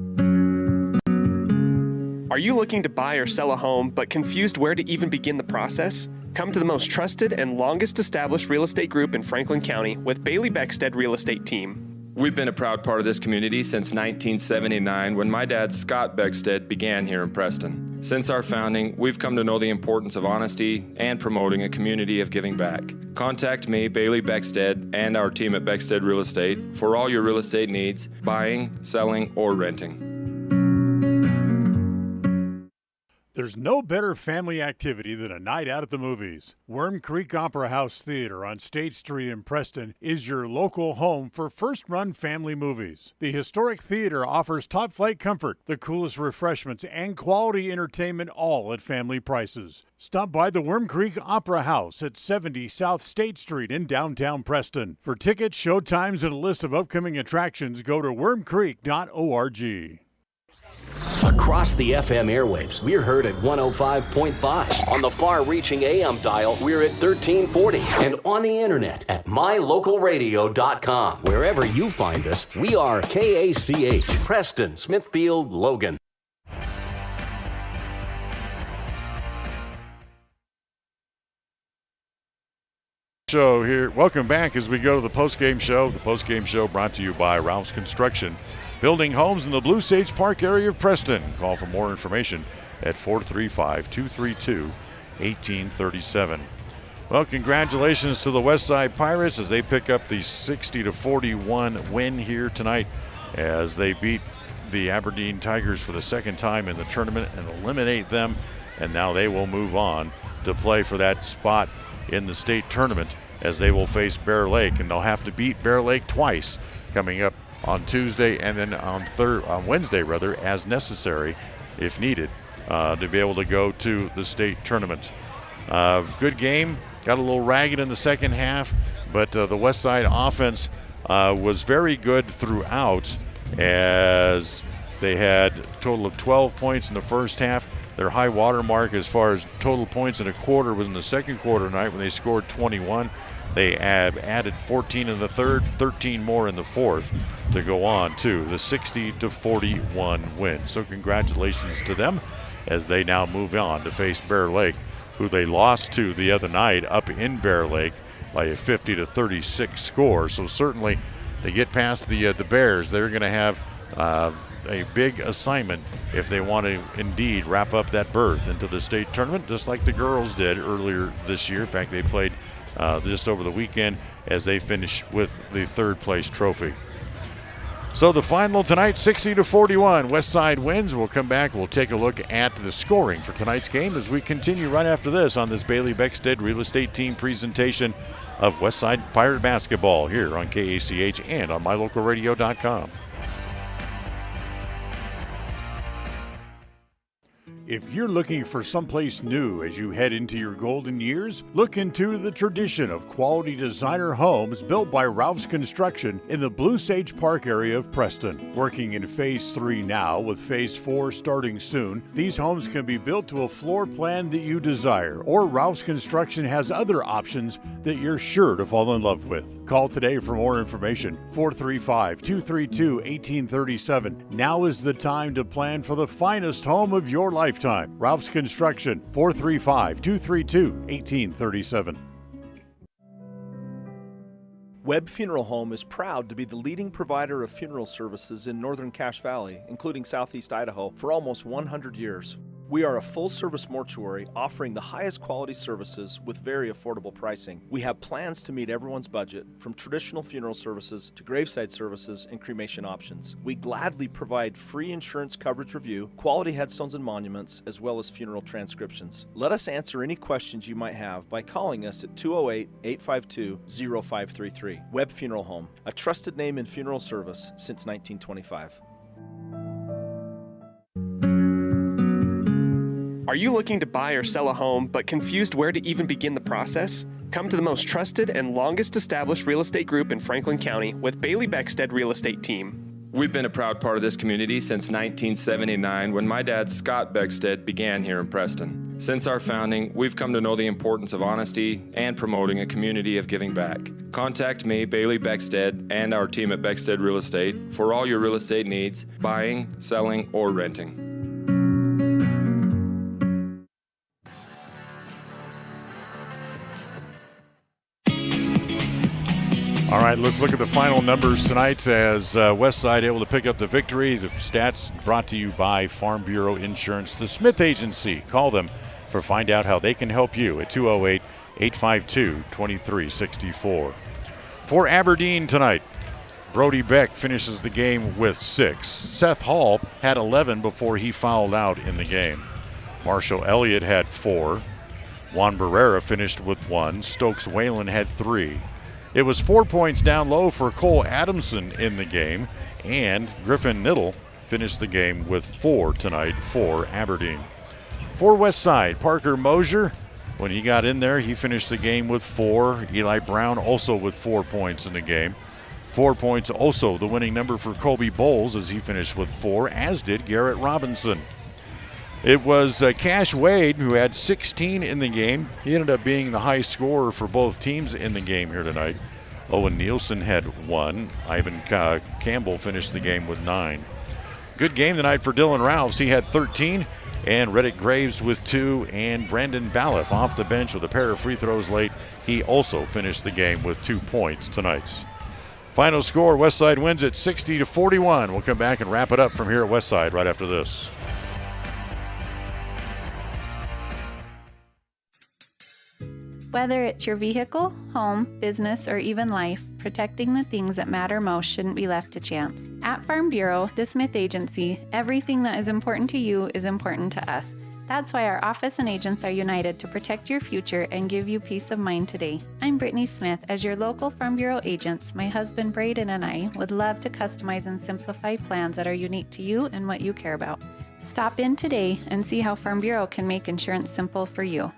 Are you looking to buy or sell a home but confused where to even begin the process? Come to the most trusted and longest established real estate group in Franklin County with Bailey Beckstead Real Estate Team. We've been a proud part of this community since 1979 when my dad, Scott Beckstead, began here in Preston. Since our founding, we've come to know the importance of honesty and promoting a community of giving back. Contact me, Bailey Beckstead, and our team at Beckstead Real Estate for all your real estate needs, buying, selling, or renting. There's no better family activity than a night out at the movies. Worm Creek Opera House Theater on State Street in Preston is your local home for first-run family movies. The historic theater offers top-flight comfort, the coolest refreshments, and quality entertainment, all at family prices. Stop by the Worm Creek Opera House at 70 South State Street in downtown Preston. For tickets, show times, and a list of upcoming attractions, go to wormcreek.org. Across the FM airwaves, we're heard at 105.5. On the far-reaching AM dial, we're at 1340. And on the internet at mylocalradio.com. Wherever you find us, we are KACH, Preston, Smithfield, Logan. Show here. Welcome back as we go to the postgame show. The postgame show brought to you by Ralph's Construction, building homes in the Blue Sage Park area of Preston. Call for more information at 435-232-1837. Well, congratulations to the Westside Pirates as they pick up the 60-41 win here tonight as they beat the Aberdeen Tigers for the second time in the tournament and eliminate them. And now they will move on to play for that spot in the state tournament as they will face Bear Lake, and they'll have to beat Bear Lake twice coming up on Tuesday and then on Wednesday as necessary if needed to be able to go to the state tournament. Good game, got a little ragged in the second half, but the Westside offense was very good throughout as they had a total of 12 points in the first half. Their high water mark as far as total points in a quarter was in the second quarter tonight when they scored 21. They added 14 in the third, 13 more in the fourth to go on to the 60-41 win. So congratulations to them as they now move on to face Bear Lake, who they lost to the other night up in Bear Lake by a 50-36 score. So certainly to get past the Bears, they're going to have a big assignment if they want to indeed wrap up that berth into the state tournament, just like the girls did earlier this year. In fact, they played just over the weekend as they finish with the third place trophy. So the final tonight, 60-41. Westside wins. We'll come back. We'll take a look at the scoring for tonight's game as we continue right after this on this Bailey Beckstead Real Estate Team presentation of Westside Pirate Basketball here on KACH and on mylocalradio.com. If you're looking for someplace new as you head into your golden years, look into the tradition of quality designer homes built by Ralph's Construction in the Blue Sage Park area of Preston. Working in Phase 3 now, with Phase 4 starting soon, these homes can be built to a floor plan that you desire, or Ralph's Construction has other options that you're sure to fall in love with. Call today for more information, 435-232-1837. Now is the time to plan for the finest home of your lifetime. Ralph's Construction, 435-232-1837. Webb Funeral Home is proud to be the leading provider of funeral services in northern Cache Valley, including southeast Idaho, for almost 100 years. We are a full-service mortuary offering the highest quality services with very affordable pricing. We have plans to meet everyone's budget, from traditional funeral services to graveside services and cremation options. We gladly provide free insurance coverage review, quality headstones and monuments, as well as funeral transcriptions. Let us answer any questions you might have by calling us at 208-852-0533. Webb Funeral Home, a trusted name in funeral service since 1925. Are you looking to buy or sell a home but confused where to even begin the process? Come to the most trusted and longest established real estate group in Franklin County with Bailey Beckstead Real Estate Team. We've been a proud part of this community since 1979 when my dad, Scott Beckstead, began here in Preston. Since our founding, we've come to know the importance of honesty and promoting a community of giving back. Contact me, Bailey Beckstead, and our team at Beckstead Real Estate for all your real estate needs, buying, selling, or renting. All right, let's look at the final numbers tonight as Westside able to pick up the victory. The stats brought to you by Farm Bureau Insurance, the Smith Agency. Call them for find out how they can help you at 208-852-2364. For Aberdeen tonight, Brody Beck finishes the game with 6. Seth Hall had 11 before he fouled out in the game. Marshall Elliott had 4. Juan Barrera finished with 1. Stokes Whalen had 3. It was 4 points down low for Cole Adamson in the game, and Griffin Niddle finished the game with 4 tonight for Aberdeen. For Westside, Parker Mosier, when he got in there, he finished the game with 4. Eli Brown also with 4 points in the game. 4 points also the winning number for Colby Bowles as he finished with 4, as did Garrett Robinson. It was Cash Wade who had 16 in the game. He ended up being the high scorer for both teams in the game here tonight. Owen Nielsen had 1. Ivan Campbell finished the game with 9. Good game tonight for Dylan Ralphs. He had 13. And Reddick Graves with 2. And Brandon Balliff off the bench with a pair of free throws late. He also finished the game with 2 points tonight. Final score, Westside wins at 60-41. We'll come back and wrap it up from here at Westside right after this. Whether it's your vehicle, home, business, or even life, protecting the things that matter most shouldn't be left to chance. At Farm Bureau, the Smith Agency, everything that is important to you is important to us. That's why our office and agents are united to protect your future and give you peace of mind today. I'm Brittany Smith. As your local Farm Bureau agents, my husband Braden and I would love to customize and simplify plans that are unique to you and what you care about. Stop in today and see how Farm Bureau can make insurance simple for you.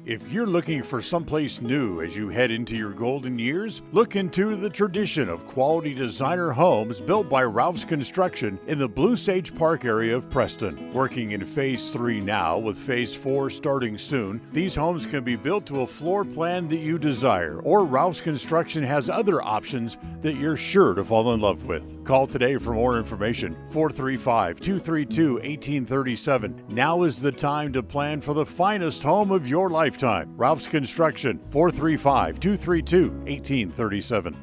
If you're looking for someplace new as you head into your golden years, look into the tradition of quality designer homes built by Ralph's Construction in the Blue Sage Park area of Preston. Working in Phase 3 now, with Phase 4 starting soon, these homes can be built to a floor plan that you desire, or Ralph's Construction has other options that you're sure to fall in love with. Call today for more information, 435-232-1837. Now is the time to plan for the finest home of your lifetime. Ralph's Construction, 435-232-1837.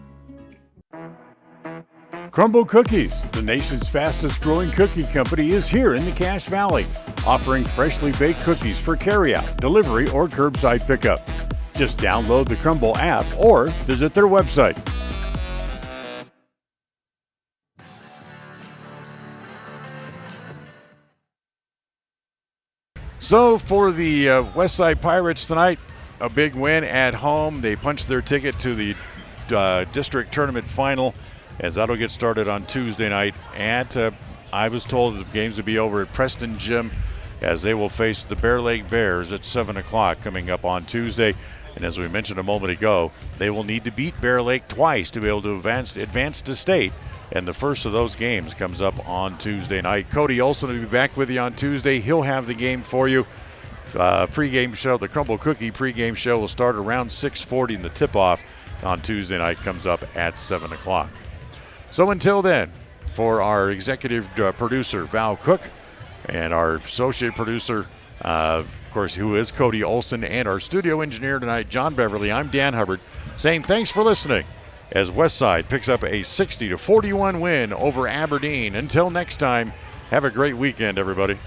Crumble Cookies, the nation's fastest growing cookie company, is here in the Cache Valley, offering freshly baked cookies for carryout, delivery, or curbside pickup. Just download the Crumble app or visit their website. So for the Westside Pirates tonight, a big win at home. They punched their ticket to the district tournament final, as that'll get started on Tuesday night. I was told the games would be over at Preston Gym, as they will face the Bear Lake Bears at 7 o'clock coming up on Tuesday. And as we mentioned a moment ago, they will need to beat Bear Lake twice to be able to advance to state. And the first of those games comes up on Tuesday night. Cody Olson will be back with you on Tuesday. He'll have the game for you. Pregame show, the Crumble Cookie pregame show will start around 6:40, and the tip-off on Tuesday night comes up at 7 o'clock. So until then, for our executive producer, Val Cook, and our associate producer, of course, who is Cody Olson, and our studio engineer tonight, John Beverly, I'm Dan Hubbard, saying thanks for listening, as Westside picks up a 60-41 win over Aberdeen. Until next time, have a great weekend, everybody.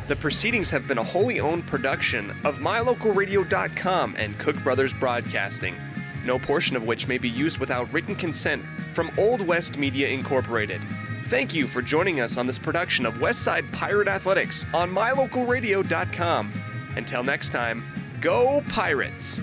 The proceedings have been a wholly owned production of MyLocalRadio.com and Cook Brothers Broadcasting, no portion of which may be used without written consent from Old West Media Incorporated. Thank you for joining us on this production of Westside Pirate Athletics on MyLocalRadio.com. Until next time, go Pirates!